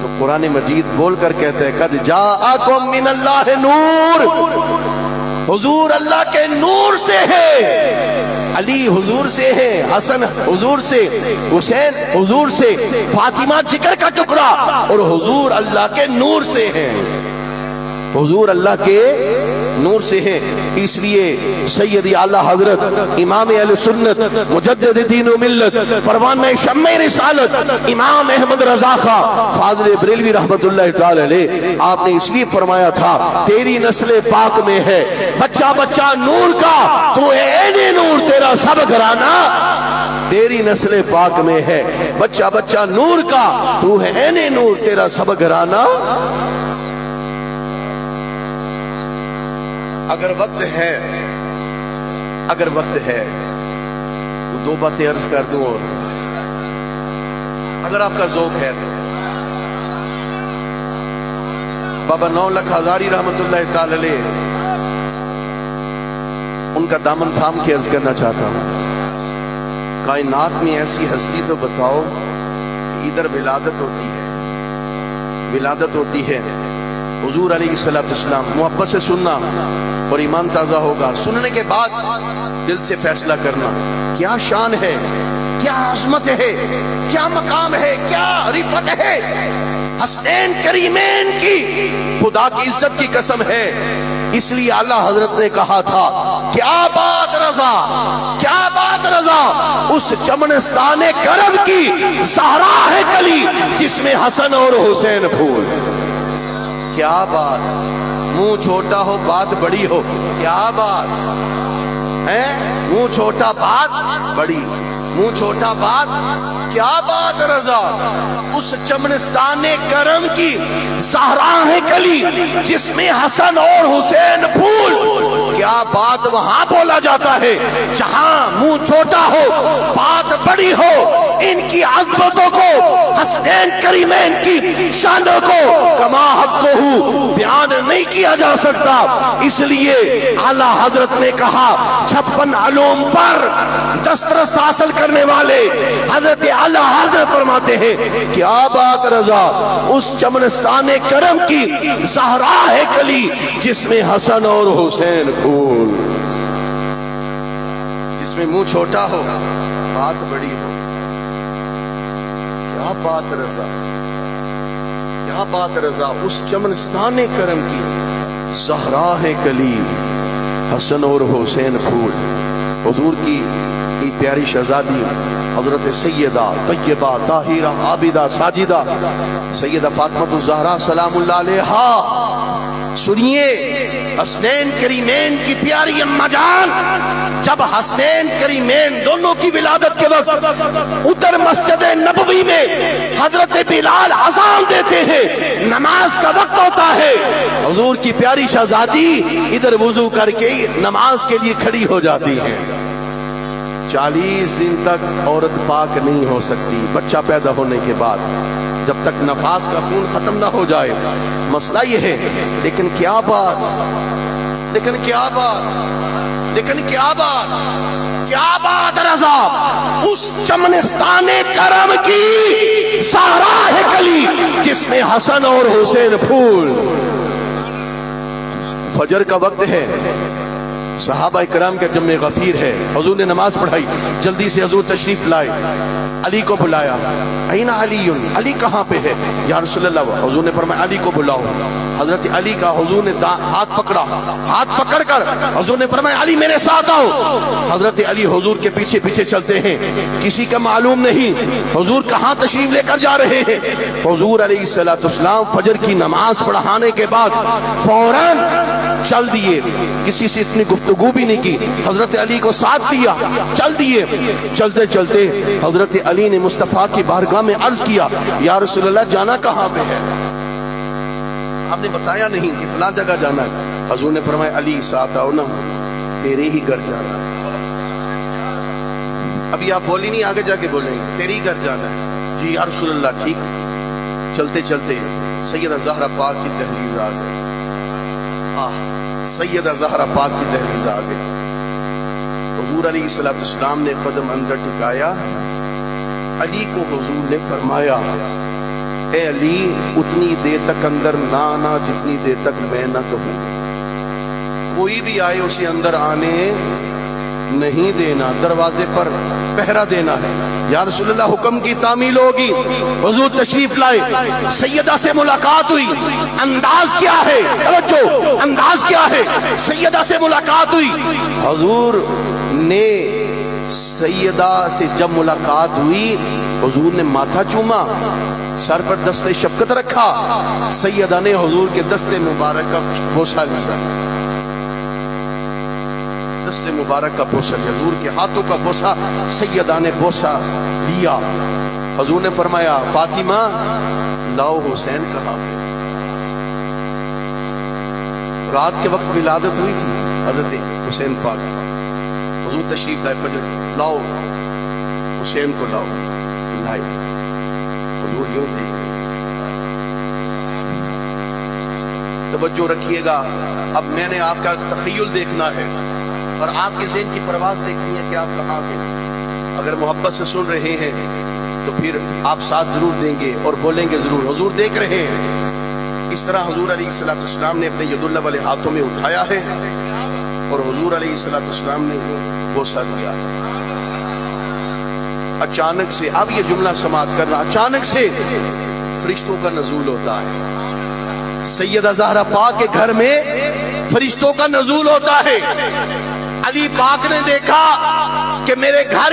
تو قرآن مجید بول کر کہتا ہے قد جاءکم من اللہ نور، حضور اللہ کے نور سے ہے. علی حضور سے ہے، حسن حضور سے، حسین حضور سے، فاطمہ جگر کا ٹکڑا اور حضور اللہ کے نور سے ہے، حضور اللہ کے نور سے ہیں. اس لیے سیدی اعلی حضرت امام اہل سنت مجدد دین و ملت پروانہ شمع رسالت امام احمد رضا خان فاضل بریلوی رحمت اللہ تعالی علیہ، آپ نے اس لیے فرمایا تھا تیری نسل پاک میں ہے بچہ بچہ نور کا، تو ہے عین نور تیرا سب گھرانہ. تیری نسل پاک میں ہے بچہ بچہ نور کا، تو ہے عین نور تیرا سب گھرانہ. اگر وقت ہے تو دو باتیں عرض کر دوں، اور اگر آپ کا ذوق ہے بابا 9 لکھ ہزاری رحمت اللہ تعالی علیہ، ان کا دامن تھام کے عرض کرنا چاہتا ہوں. کائنات میں ایسی ہستی تو بتاؤ، ادھر ولادت ہوتی ہے حضور علیہ السلام. محبت سے سننا اور ایمان تازہ ہوگا. سننے کے بعد دل سے فیصلہ کرنا کیا شان ہے، کیا عظمت ہے، کیا مقام ہے، کیا رفعت ہے. حسنین کریمین کی خدا کی عزت کی قسم ہے. اس لیے اعلیٰ حضرت نے کہا تھا کیا بات رضا، کیا بات رضا، اس چمنستان کرم کی زہرا ہے کلی جس میں حسن اور حسین پھول. کیا بات، منہ چھوٹا ہو بات بڑی ہو، کیا بات. منہ چھوٹا بات بڑی، منہ چھوٹا بات کیا بات رضا، اس چمنستان کرم کی زہرا ہے کلی جس میں حسن اور حسین پھول، کیا بات وہاں بولا جاتا ہے جہاں منہ چھوٹا ہو بات بڑی ہو، ان کی عظمتوں کو، حسنین کریمین کی شانوں کو کما حق کو بیان نہیں کیا جا سکتا، اس لیے اعلیٰ حضرت نے کہا 56 علوم پر دسترس حاصل کرنے والے حضرت اعلیٰ حضرت فرماتے ہیں کیا بات رضا، اس چمنستان کرم کی زہرا ہے کلی جس میں حسن اور حسین پھول، جس میں منہ چھوٹا ہو بات بڑی ہو، کیا بات رضا، کیا بات رضا، اس چمنستان کرم کی زہرا ہے کلی حسن اور حسین پھول۔ حضور کی پیاری شہزادی حضرت سیدہ طیبہ طاہرہ عابدہ ساجدہ سیدہ فاطمہ الزہرا سلام اللہ علیہا، سنیے حسنین کریمین کی پیاری اماں جان جب حسنین کریمین دونوں کی ولادت کے وقت ادھر مسجد نبوی میں حضرت بلال اذان دیتے ہیں، نماز کا وقت ہوتا ہے، حضور کی پیاری شہزادی ادھر وضو کر کے نماز کے لیے کھڑی ہو جاتی ہے۔ 40 دن تک عورت پاک نہیں ہو سکتی بچہ پیدا ہونے کے بعد، جب تک نفاس کا خون ختم نہ ہو جائے، مسئلہ یہ ہے، لیکن کیا بات، لیکن کیا بات، لیکن کیا بات، کیا بات رضا، اس چمنستان کرم کی زہرا ہے کلی جس میں حسن اور حسین پھول۔ فجر کا وقت ہے، صحابہ کرام کا جمع غفیر ہے، حضور نے نماز پڑھائی، جلدی سے حضور تشریف لائے، علی کو بلایا، این علی، علی کہاں پہ ہے یا رسول اللہ، حضور نے فرمایا علی کو بلاؤ، حضرت علی کا حضور نے ہاتھ پکڑا، ہاتھ پکڑ کر حضور نے فرمایا علی میرے ساتھ آؤ، حضرت علی حضور کے پیچھے پیچھے چلتے ہیں، کسی کا معلوم نہیں حضور کہاں تشریف لے کر جا رہے ہیں۔ حضور علیہ السلام فجر کی نماز پڑھانے کے بعد فوراً چل دیے، کسی سے اتنی گفتگو بھی نہیں کی، حضرت علی کو ساتھ دیا، چل دیے، چلتے چلتے حضرت علی نے مصطفیٰ کی بارگاہ میں عرض کیا یا رسول اللہ جانا کہاں پہ ہے، آپ نے بتایا نہیں کہ فلاں جگہ جانا ہے، حضور نے فرمایا علی ساتھ آؤ نا، تیرے ہی گھر جانا ہے، ابھی آپ بولی نہیں آگے جا کے بولیں گے تیرے ہی گھر جانا ہے، جی یا رسول اللہ ٹھیک۔ چلتے چلتے سیدہ زہرا پاک کی دہلیز آ گئی، سیدہ زہرا پاک کی دہلیز آ گئی، حضور علیہ السلام نے قدم اندر ٹکایا، علی کو حضور نے فرمایا اے علی اتنی دیر تک اندر نہ آنا جتنی دیر تک میں نہ کہوں، کوئی بھی آئے اسے اندر آنے نہیں دینا، دروازے پر پہرا دینا ہے۔ یا رسول اللہ حکم کی تعمیل ہوگی، حضور تشریف لائے، سیدہ سے ملاقات ہوئی، انداز کیا ہے، توجہ انداز کیا ہے، سیدہ سے ملاقات ہوئی، حضور نے سیدہ سے جب ملاقات ہوئی حضور نے ماتھا چوما، سر پر دست شفقت رکھا، سیدہ نے حضور کے دست مبارک کا بوسہ لیا، دست مبارک کا بوسہ، حضور کے ہاتھوں کا بوسہ سیدہ نے بوسہ لیا، حضور نے فرمایا فاطمہ لاؤ حسین کہاں پہ، رات کے وقت ولادت ہوئی تھی حضرت حسین پاک، حضور تشریف لائے، فجر لاؤ حسین کو لاؤ، لائے، حضور یوں تھے، توجہ رکھیے گا، اب میں نے آپ کا تخیل دیکھنا ہے اور آپ کے ذہن کی پرواز دیکھنی ہے کہ آپ کہاں پہ، اگر محبت سے سن رہے ہیں تو پھر آپ ساتھ ضرور دیں گے اور بولیں گے ضرور حضور دیکھ رہے ہیں۔ اس طرح حضور علیہ السلام نے اپنے ید اللہ والے ہاتھوں میں اٹھایا ہے اور حضور علیہ السلام نے بوسہ دیا، اچانک سے، اب یہ جملہ سماعت کرنا، اچانک سے فرشتوں کا نزول ہوتا ہے، سیدہ زہرا پاک کے گھر میں فرشتوں کا نزول ہوتا ہے، علی پاک نے دیکھا کہ میرے گھر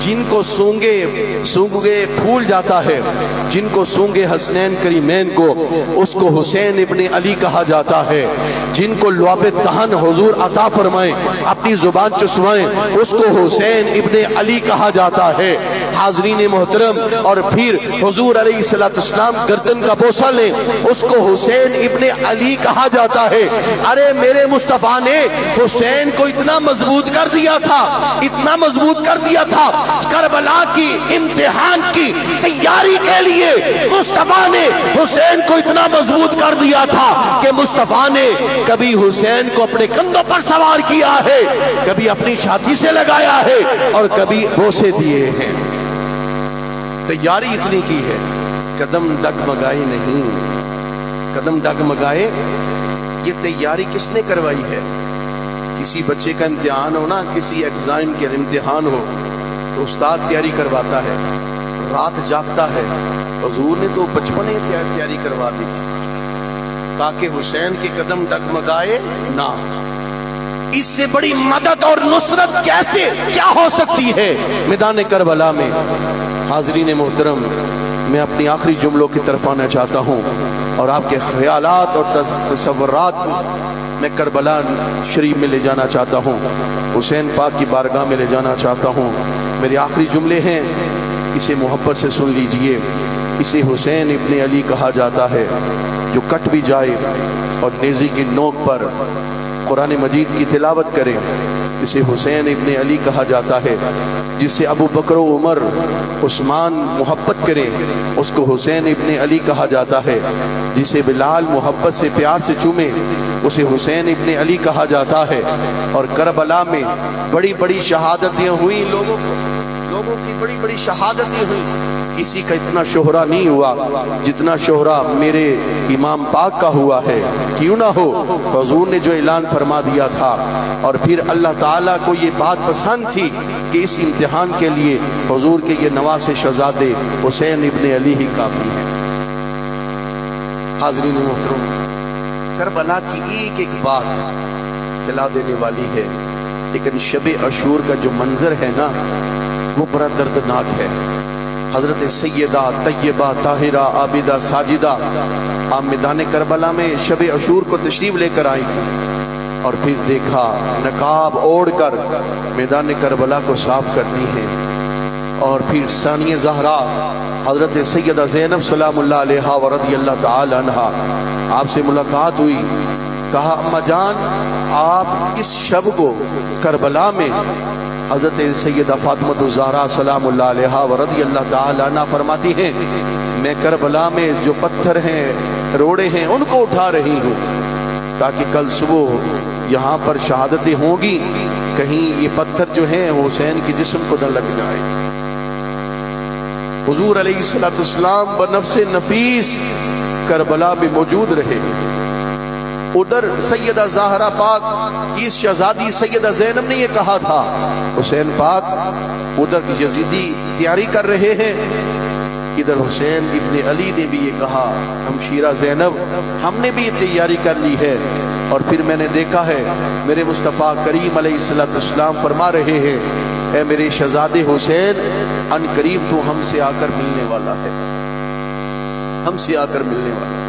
جن کو سونگے پھول جاتا ہے، جن کو سونگے حسنین کریمین کو، اس کو حسین ابن علی کہا جاتا ہے۔ جن کو لعاب دہن حضور عطا فرمائیں، اپنی زبان چسوائیں، اس کو حسین ابن علی کہا جاتا ہے۔ حاضرین محترم، اور پھر حضور علیہ السلام گردن کا بوسہ لیں، اس کو حسین ابن علی کہا جاتا ہے۔ ارے میرے مصطفیٰ نے حسین کو اتنا مضبوط کر دیا تھا، اتنا مضبوط کر دیا تھا، کربلا کی امتحان کی تیاری کے لیے مصطفیٰ نے حسین کو اتنا مضبوط کر دیا تھا کہ مصطفیٰ نے کبھی حسین کو اپنے کندھوں پر سوار کیا ہے، کبھی اپنی چھاتی سے لگایا ہے، اور کبھی بوسے دیے ہیں۔ تیاری اتنی کی ہے، قدم ڈگمگائے نہیں، قدم ڈگمگائے۔ یہ تیاری کس نے کروائی ہے؟ کسی بچے کا امتحان ہو نا، کسی ایگزام کے امتحان ہو تو استاد تیاری کرواتا ہے، رات جاگتا ہے۔ حضور نے تو بچپن ہی تیاری کروا دی تھی تاکہ حسین کے قدم ڈگمگائے نہ۔ اس سے بڑی مدد اور نصرت کیا ہو سکتی ہے میدان کربلا میں؟ حاضرین محترم، میں اپنی آخری جملوں کی طرف آنا چاہتا ہوں، اور آپ کے خیالات اور تصورات میں کربلا شریف میں لے جانا چاہتا ہوں، حسین پاک کی بارگاہ میں لے جانا چاہتا ہوں۔ میرے آخری جملے ہیں، اسے محبت سے سن لیجئے۔ اسے حسین ابن علی کہا جاتا ہے، جو کٹ بھی جائے اور نیزے کی نوک پر قرآن مجید کی تلاوت کرے۔ اسے حسین ابن علی کہا جاتا ہے، جس سے ابو بکر و عمر عثمان محبت کرے، اس کو حسین ابن علی کہا جاتا ہے۔ جسے بلال محبت سے پیار سے چومے، اسے حسین ابن علی کہا جاتا ہے۔ اور کربلا میں بڑی بڑی شہادتیں ہوئی، لوگوں کی بڑی بڑی شہادتیں ہوئی، کسی کا اتنا شہرہ نہیں ہوا جتنا شہرہ میرے امام پاک کا ہوا ہے۔ کیوں نہ ہو، حضور نے جو اعلان فرما دیا تھا، اور پھر اللہ تعالیٰ کو یہ بات پسند تھی کہ اس امتحان کے لیے حضور کے یہ نواسے شہزادے حسین ابن علی ہی کافی ہیں۔ حاضرین محترم، کربلا کی ایک ایک بات دلا دینے والی ہے، لیکن شب عاشور کا جو منظر ہے نا، وہ بڑا دردناک ہے۔ حضرت سیدہ طیبہ طاہرہ عابدہ ساجدہ آپ میدان کربلا میں شب عاشور کو تشریف لے کر آئی تھی، اور پھر دیکھا نقاب اوڑھ کر میدان کربلا کو صاف کرتی ہیں۔ اور پھر ثانی زہرا حضرت سیدہ زینب سلام اللہ علیہا ورضی اللہ تعالی عنہا، آپ سے ملاقات ہوئی۔ کہا اماں جان، آپ اس شب کو کربلا میں حضرت سیدہ فاطمہ الزہرا سلام اللہ علیہا ورضی اللہ تعالی عنہا فرماتی ہیں، میں کربلا میں جو پتھر ہیں، روڑے ہیں، ان کو اٹھا رہی ہوں تاکہ کل صبح یہاں پر شہادتیں ہوں گی، کہیں یہ پتھر جو ہیں حسین کی جسم کو نہ لگ جائے۔ حضور علیہ السلام بنفس نفیس کربلا میں موجود رہے۔ ادھر سیدہ زہرا پاک اس شہزادی سیدہ زینب نے یہ کہا تھا، حسین پاک ادھر یزیدی تیاری کر رہے ہیں، ادھر حسین ابن علی نے بھی یہ کہا، ہمشیرہ زینب ہم نے بھی یہ تیاری کر لی ہے۔ اور پھر میں نے دیکھا ہے میرے مصطفیٰ کریم علیہ السلام فرما رہے ہیں، اے میرے شہزادے حسین، ان قریب تو ہم سے آ کر ملنے والا ہے، ہم سے آ کر ملنے والا ہے۔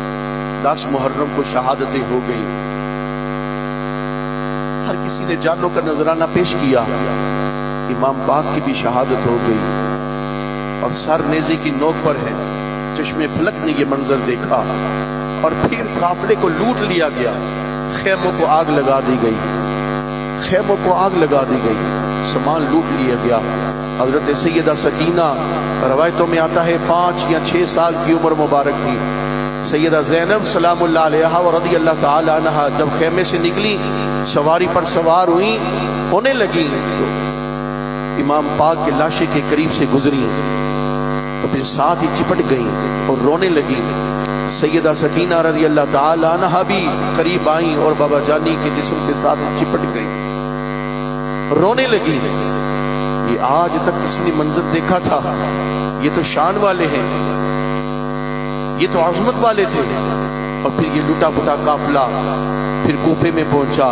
10 محرم کو شہادتیں ہو گئی، ہر کسی نے جانوں کا نذرانہ پیش کیا، امام پاک کی بھی شہادت ہو گئی، اور سر نیزے کی نوک پر ہے۔ چشم فلک نے یہ منظر دیکھا، اور پھر قافلے کو لوٹ لیا گیا، خیموں کو آگ لگا دی گئی، خیموں کو آگ لگا دی گئی، سامان لوٹ لیا گیا۔ حضرت سیدہ سکینہ، روایتوں میں آتا ہے 5 یا 6 سال کی عمر مبارک تھی۔ سیدہ زینب سلام اللہ علیہا ورضی اللہ تعالی عنہا جب خیمے سے نکلی، سواری پر سوار ہوئی، ہونے لگی تو امام پاک کے لاشے کے قریب سے گزری، تو پھر ساتھ ہی چپٹ گئیں اور رونے لگی۔ سیدہ سکینہ رضی اللہ تعالی عنہا بھی قریب آئیں اور بابا جانی کے جسم کے ساتھ چپٹ گئیں، رونے لگی۔ یہ آج تک کسی نے منظر دیکھا تھا؟ یہ تو شان والے ہیں، یہ تو عظمت والے تھے۔ اور پھر یہ لٹا پٹا قافلہ پھر کوفے میں پہنچا،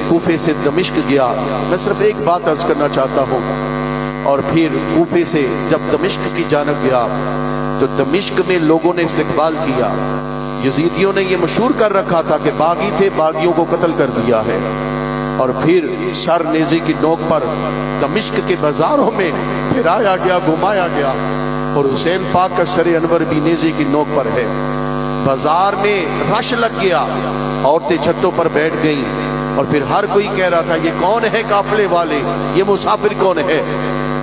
کوفے سے دمشق گیا۔ میں صرف ایک بات عرض کرنا چاہتا ہوں، اور پھر کوفے سے جب دمشق کی جانب گیا تو دمشق میں لوگوں نے استقبال کیا. یزیدیوں نے یہ مشہور کر رکھا تھا کہ باغی تھے، باغیوں کو قتل کر دیا ہے. اور پھر سر نیزے کی نوک پر دمشق کے بازاروں میں پھرایا گیا، گھمایا گیا. اور حسین پاک کا سر انور بھی نیزے کی نوک پر ہے. بازار میں رش لگ گیا، عورتیں چھتوں پر بیٹھ گئیں اور پھر ہر کوئی کہہ رہا تھا یہ کون ہے قافلے والے، یہ مسافر کون ہے.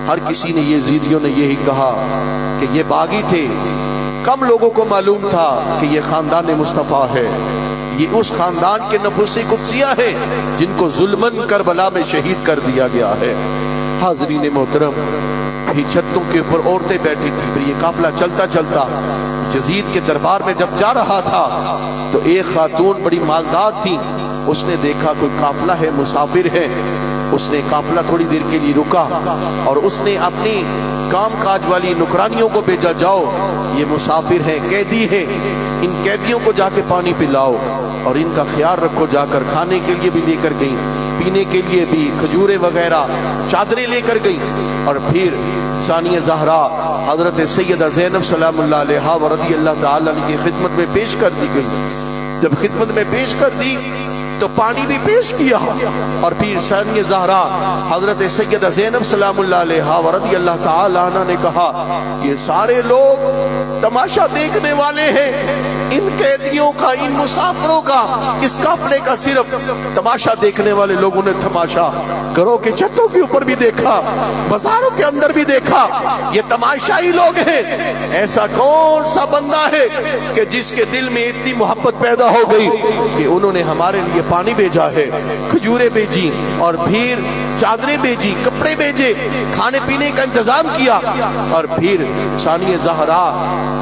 ہر کسی نے، یزیدیوں نے یہی کہا کہ یہ باغی تھے. کم لوگوں کو معلوم تھا کہ یہ خاندان مصطفیٰ ہے، یہ اس خاندان کے نفوس قدسیہ ہے جن کو ظلمن کربلا میں شہید کر دیا گیا ہے. حاضرین محترم، پھر چھتوں کے اوپر عورتیں بیٹھی تھی. پھر یہ قافلہ چلتا چلتا یزید کے دربار میں جب جا رہا تھا تو ایک خاتون بڑی مالدار تھی، اس نے دیکھا کوئی قافلہ ہے، مسافر ہے. اس نے قافلہ تھوڑی دیر کے لیے رکا اور اس نے اپنی کام کاج والی نوکرانیوں کو بھیجا، جاؤ یہ مسافر ہیں، قیدی ہیں، ان قیدیوں کو جا کے پانی پلاؤ اور ان کا خیال رکھو. جا کر کھانے کے لیے بھی لے کر گئی، پینے کے لیے بھی کھجورے وغیرہ، چادریں لے کر گئی. اور پھر ثانیہ زہرا حضرت سیدہ زینب سلام اللہ علیہا و رضی اللہ تعالی عنہ کی خدمت میں پیش کر دی گئی. جب خدمت میں پیش کر دی تو پانی بھی پیش کیا. اور پھر ثانیہ زہرا حضرت سیدہ زینب سلام اللہ علیہا و رضی اللہ تعالی عنہ نے کہا یہ سارے لوگ تماشا دیکھنے والے ہیں، ان قیدیوں کا، ان مسافروں کا، اس قافلے کا صرف تماشا دیکھنے والے لوگوں نے تماشا گھروں کے چھتوں کے اوپر بھی دیکھا، بازاروں کے اندر بھی دیکھا. یہ تماشائی لوگ ہیں. ایسا کون سا بندہ ہے کہ جس کے دل میں اتنی محبت پیدا ہو گئی کہ انہوں نے ہمارے لیے پانی بھیجا ہے، کھجوریں بھیجی اور پھر چادریں بھیجی، کپڑے بھیجے، کھانے پینے کا انتظام کیا. اور پھر ثانیہ زہرا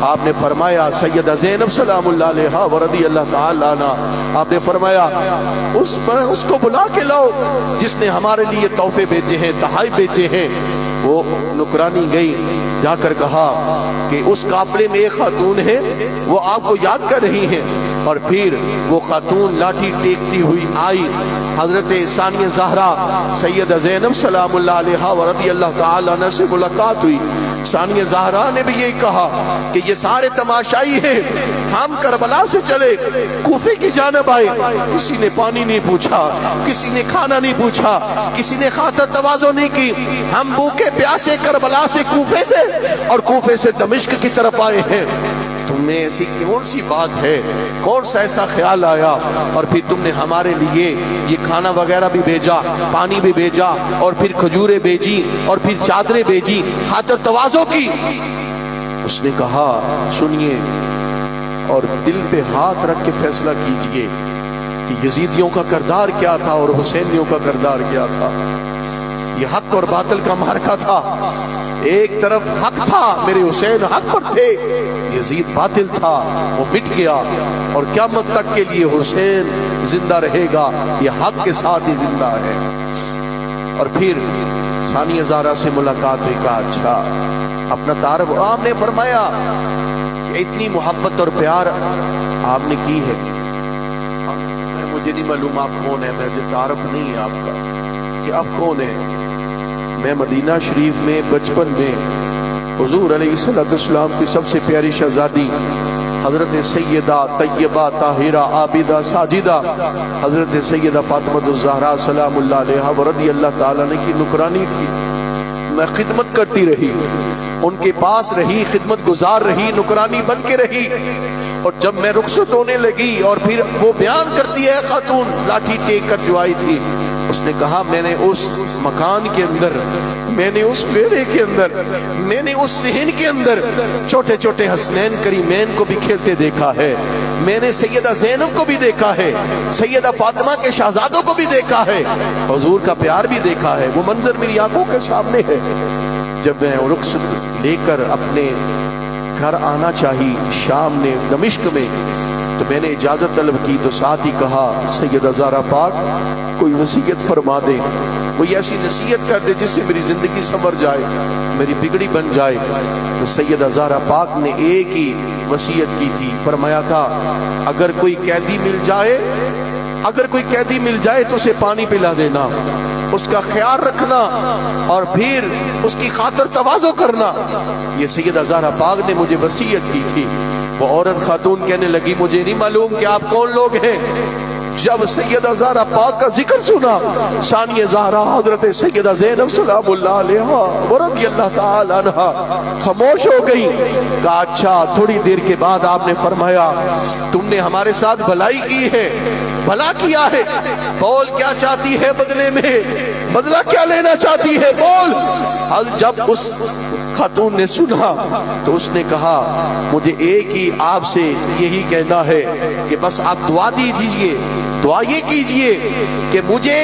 آپ نے فرمایا، سیدہ زینب سلام اللہ علیہا و رضی اللہ تعالی عنہ آپ نے فرمایا اس کو بلا کے لاؤ جس نے ہمارے لیے تحفے بھیجے ہیں، تحائف بھیجے ہیں. وہ نکرانی گئی، جا کر کہا کہ اس قافلے میں ایک خاتون ہے، وہ آپ کو یاد کر رہی ہیں. اور پھر وہ خاتون لاٹھی ٹیکتی ہوئی آئی. حضرت ثانیہ زہرا سیدہ زینب سلام اللہ علیہا و رضی اللہ تعالی عنہ سے ملاقات ہوئی. ثانیہ زہرا نے بھی یہی کہا کہ یہ سارے تماشائی ہیں، ہم کربلا سے چلے کوفے کی جانب آئے. کسی نے پانی نہیں پوچھا، کسی نے کھانا نہیں پوچھا، کسی نے خاطر تواضع نہیں کی. ہم بھوکے پیاسے کربلا سے، کوفے سے اور کوفے سے دمشق کی طرف آئے ہیں. تمہیں ایسی کون سی بات ہے، کون سا ایسا خیال آیا اور پھر تم نے ہمارے لیے یہ کھانا وغیرہ بھی بھیجا، پانی بھی بھیجا اور پھر کھجوریں بھیجی اور پھر چادریں بھیجی، خاطر تواضع کی. اس نے کہا سنیے اور دل پہ ہاتھ رکھ کے فیصلہ کیجئے کہ یزیدیوں کا کردار کیا تھا اور حسینیوں کا کردار کیا تھا. یہ حق اور باطل کا معرکہ تھا. ایک طرف حق تھا، میرے حسین حق پر تھے، یزید باطل تھا، وہ مٹ گیا اور قیامت تک کے لیے حسین زندہ رہے گا، یہ حق کے ساتھ ہی زندہ ہے. اور پھر ثانیہ زہرا سے ملاقات ہوئی. کہا اچھا اپنا تعارف. آپ نے فرمایا کہ اتنی محبت اور پیار آپ نے کی ہے، مجھے نہیں معلوم آپ کون ہیں، مجھے تعارف نہیں ہے آپ کا کہ آپ کون ہیں. میں مدینہ شریف میں بچپن میں حضور علیہ السلام کی سب سے پیاری شہزادی حضرت سیدہ طیبہ طاہرہ عابدہ ساجدہ حضرت سیدہ فاطمہ الزہرا سلام اللہ علیہا و رضی اللہ تعالیٰ عنہ کی نکرانی تھی. میں خدمت کرتی رہی، ان کے پاس رہی، خدمت گزار رہی، نکرانی بن کے رہی. اور جب میں رخصت ہونے لگی اور پھر وہ بیان کرتی ہے خاتون لاٹھی ٹیک کر جو آئی تھی، اس نے کہا میں نے اس مکان کے اندر، میں نے اس بیڑے کے اندر، میں نے اس صحن کے اندر چھوٹے چھوٹے حسنین کریمین کو بھی کھیلتے دیکھا ہے، میں نے سیدہ زینب کو بھی دیکھا ہے، سیدہ فاطمہ کے شہزادوں کو بھی دیکھا ہے، حضور کا پیار بھی دیکھا ہے. وہ منظر میری آنکھوں کے سامنے ہے. جب میں رخصت لے کر اپنے گھر آنا چاہی شام نے دمشق میں، تو میں نے اجازت طلب کی تو ساتھ ہی کہا سیدہ زہرا پاک کوئی وصیت فرما دے، کوئی ایسی نصیحت کر دے جس سے میری زندگی سنور جائے، میری بگڑی بن جائے. تو سیدہ زہرا پاک نے ایک ہی وصیت کی تھی. فرمایا تھا اگر کوئی قیدی مل جائے، اگر کوئی قیدی مل جائے تو اسے پانی پلا دینا، اس کا خیال رکھنا اور پھر اس کی خاطر تواضع کرنا، یہ سیدہ زہرا پاک نے مجھے وصیت کی تھی۔ وہ عورت خاتون کہنے لگی مجھے نہیں معلوم کہ آپ کون لوگ ہیں۔ جب سیدہ زہرا پاک کا ذکر سنا، ثانیہ زہرا حضرت سیدہ زینب سلام اللہ علیہا ورضی اللہ تعالی عنہا خاموش ہو گئی۔ کہا اچھا۔ تھوڑی دیر کے بعد آپ نے فرمایا تم نے ہمارے ساتھ بھلائی کی ہے، بھلا کیا ہے، بول کیا چاہتی ہے بدلے میں، بدلہ کیا لینا چاہتی ہے بول۔ جب اس خاتون نے سنا تو اس نے کہا مجھے ایک ہی آپ سے یہی کہنا ہے کہ بس آپ دعا دیجیے، دعا یہ کیجئے کہ مجھے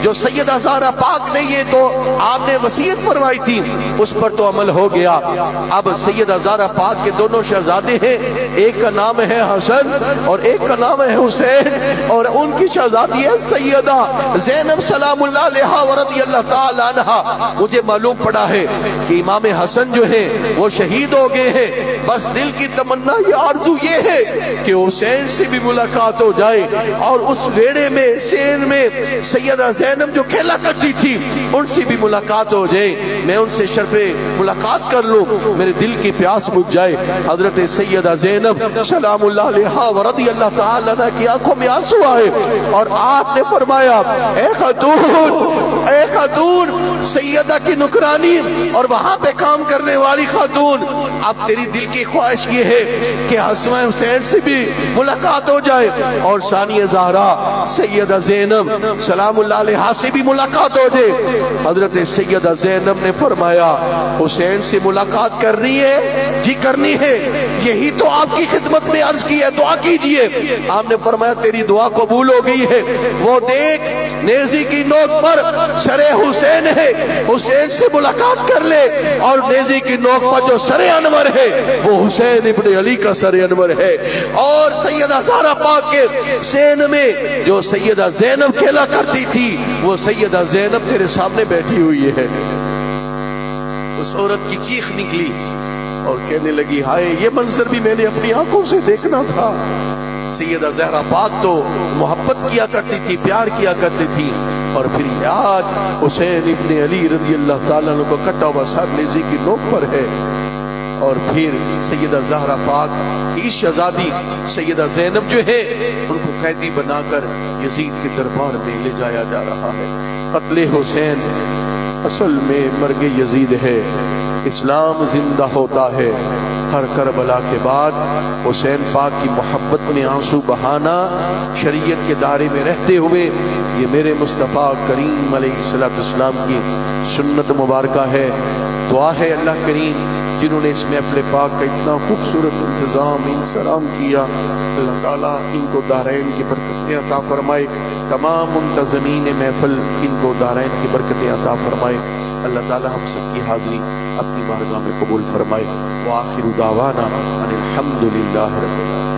جو سیدہ زہرا پاک نے یہ تو آپ نے وصیت فرمائی تھی اس پر تو عمل ہو گیا۔ اب سیدہ زہرا پاک کے دونوں شہزادے ہیں، ایک کا نام ہے حسن اور ایک کا نام ہے حسین، اور ان کی شہزادی ہے سیدہ زینب سلام اللہ علیہا ورضی اللہ تعالی عنہا۔ مجھے معلوم پڑا ہے کہ امام حسن جو ہیں وہ شہید ہو گئے ہیں، بس دل کی تمنا یہ آرزو یہ ہے کہ حسین سے بھی ملاقات ہو جائے، اور اس ویڑے میں سین میں سیدہ زینب جو کھیلا کرتی تھی ان سے بھی ملاقات ہو جائے، میں ان سے شرف ملاقات کر لوں، میرے دل کی پیاس بجھ جائے۔ حضرت سیدہ زینب سلام اللہ علیہا ورضی اللہ تعالی عنہا کی آنکھوں میں آنسو آئے اور آپ نے فرمایا اے خاتون، اے خاتون سیدہ کی نکرانی اور وہاں پہ کام کرنے والی خاتون، اب تیری دل کی خواہش یہ ہے کہ حسن حسین سے بھی ملاقات ہو جائے اور ثانیہ زہرا سیدہ زینب سلام اللہ علیہا سے بھی ملاقات ہو جائے۔ حضرت سیدہ زینب نے فرمایا حسین سے ملاقات کرنی ہے جی کرنی ہے، یہی تو آپ کی خدمت میں عرض کی ہے، دعا کیجئے۔ آپ نے فرمایا تیری دعا قبول ہو گئی ہے، وہ دیکھ نیزی کی نوک پر سر حسین ہے، حسین سے ملاقات کر لے، اور نیزی کی نوک پر جو سر انور ہے وہ حسین ابن علی کا سر انور ہے، اور سیدہ زہرا پاک کے سین میں جو سیدہ زینب کھیلا کرتی تھی وہ سیدہ زینب تیرے سامنے بیٹھی ہوئی ہے۔ اس عورت کی چیخ نکلی اور کہنے لگی ہائے یہ منظر بھی میں نے اپنی آنکھوں سے دیکھنا تھا۔ سیدہ زہرا پاک تو محبت کیا کرتی تھی، پیار کیا کرتی تھی، اور پھر آج حسین ابن علی رضی اللہ تعالیٰ عنہ کو کٹا ہوا سر نیزی کی نوک پر ہے، اور پھر سیدہ زہرا پاک کی شہزادی سیدہ زینب جو ہے ان کو قیدی بنا کر یزید کے دربار میں لے جایا جا رہا ہے۔ قتل حسین اصل میں مرگ یزید ہے، اسلام زندہ ہوتا ہے۔ ہر کربلا کے بعد حسین پاک کی محبت میں آنسو بہانا شریعت کے دائرے میں رہتے ہوئے یہ میرے مصطفیٰ کریم علیہ السلام کی سنت مبارکہ ہے۔ دعا ہے اللہ کریم جنہوں نے اس محفل پاک کا اتنا خوبصورت انتظام انصرام کیا، اللہ تعالیٰ ان کو دارین کی برکتیں عطا فرمائے، تمام منتظمین محفل ان کو دارین کی برکتیں عطا فرمائے۔ اللہ تعالیٰ ہم سب کی حاضری اپنی بارگاہ میں قبول فرمائے۔ وآخر دعوانا ان الحمد للہ رب العالمین۔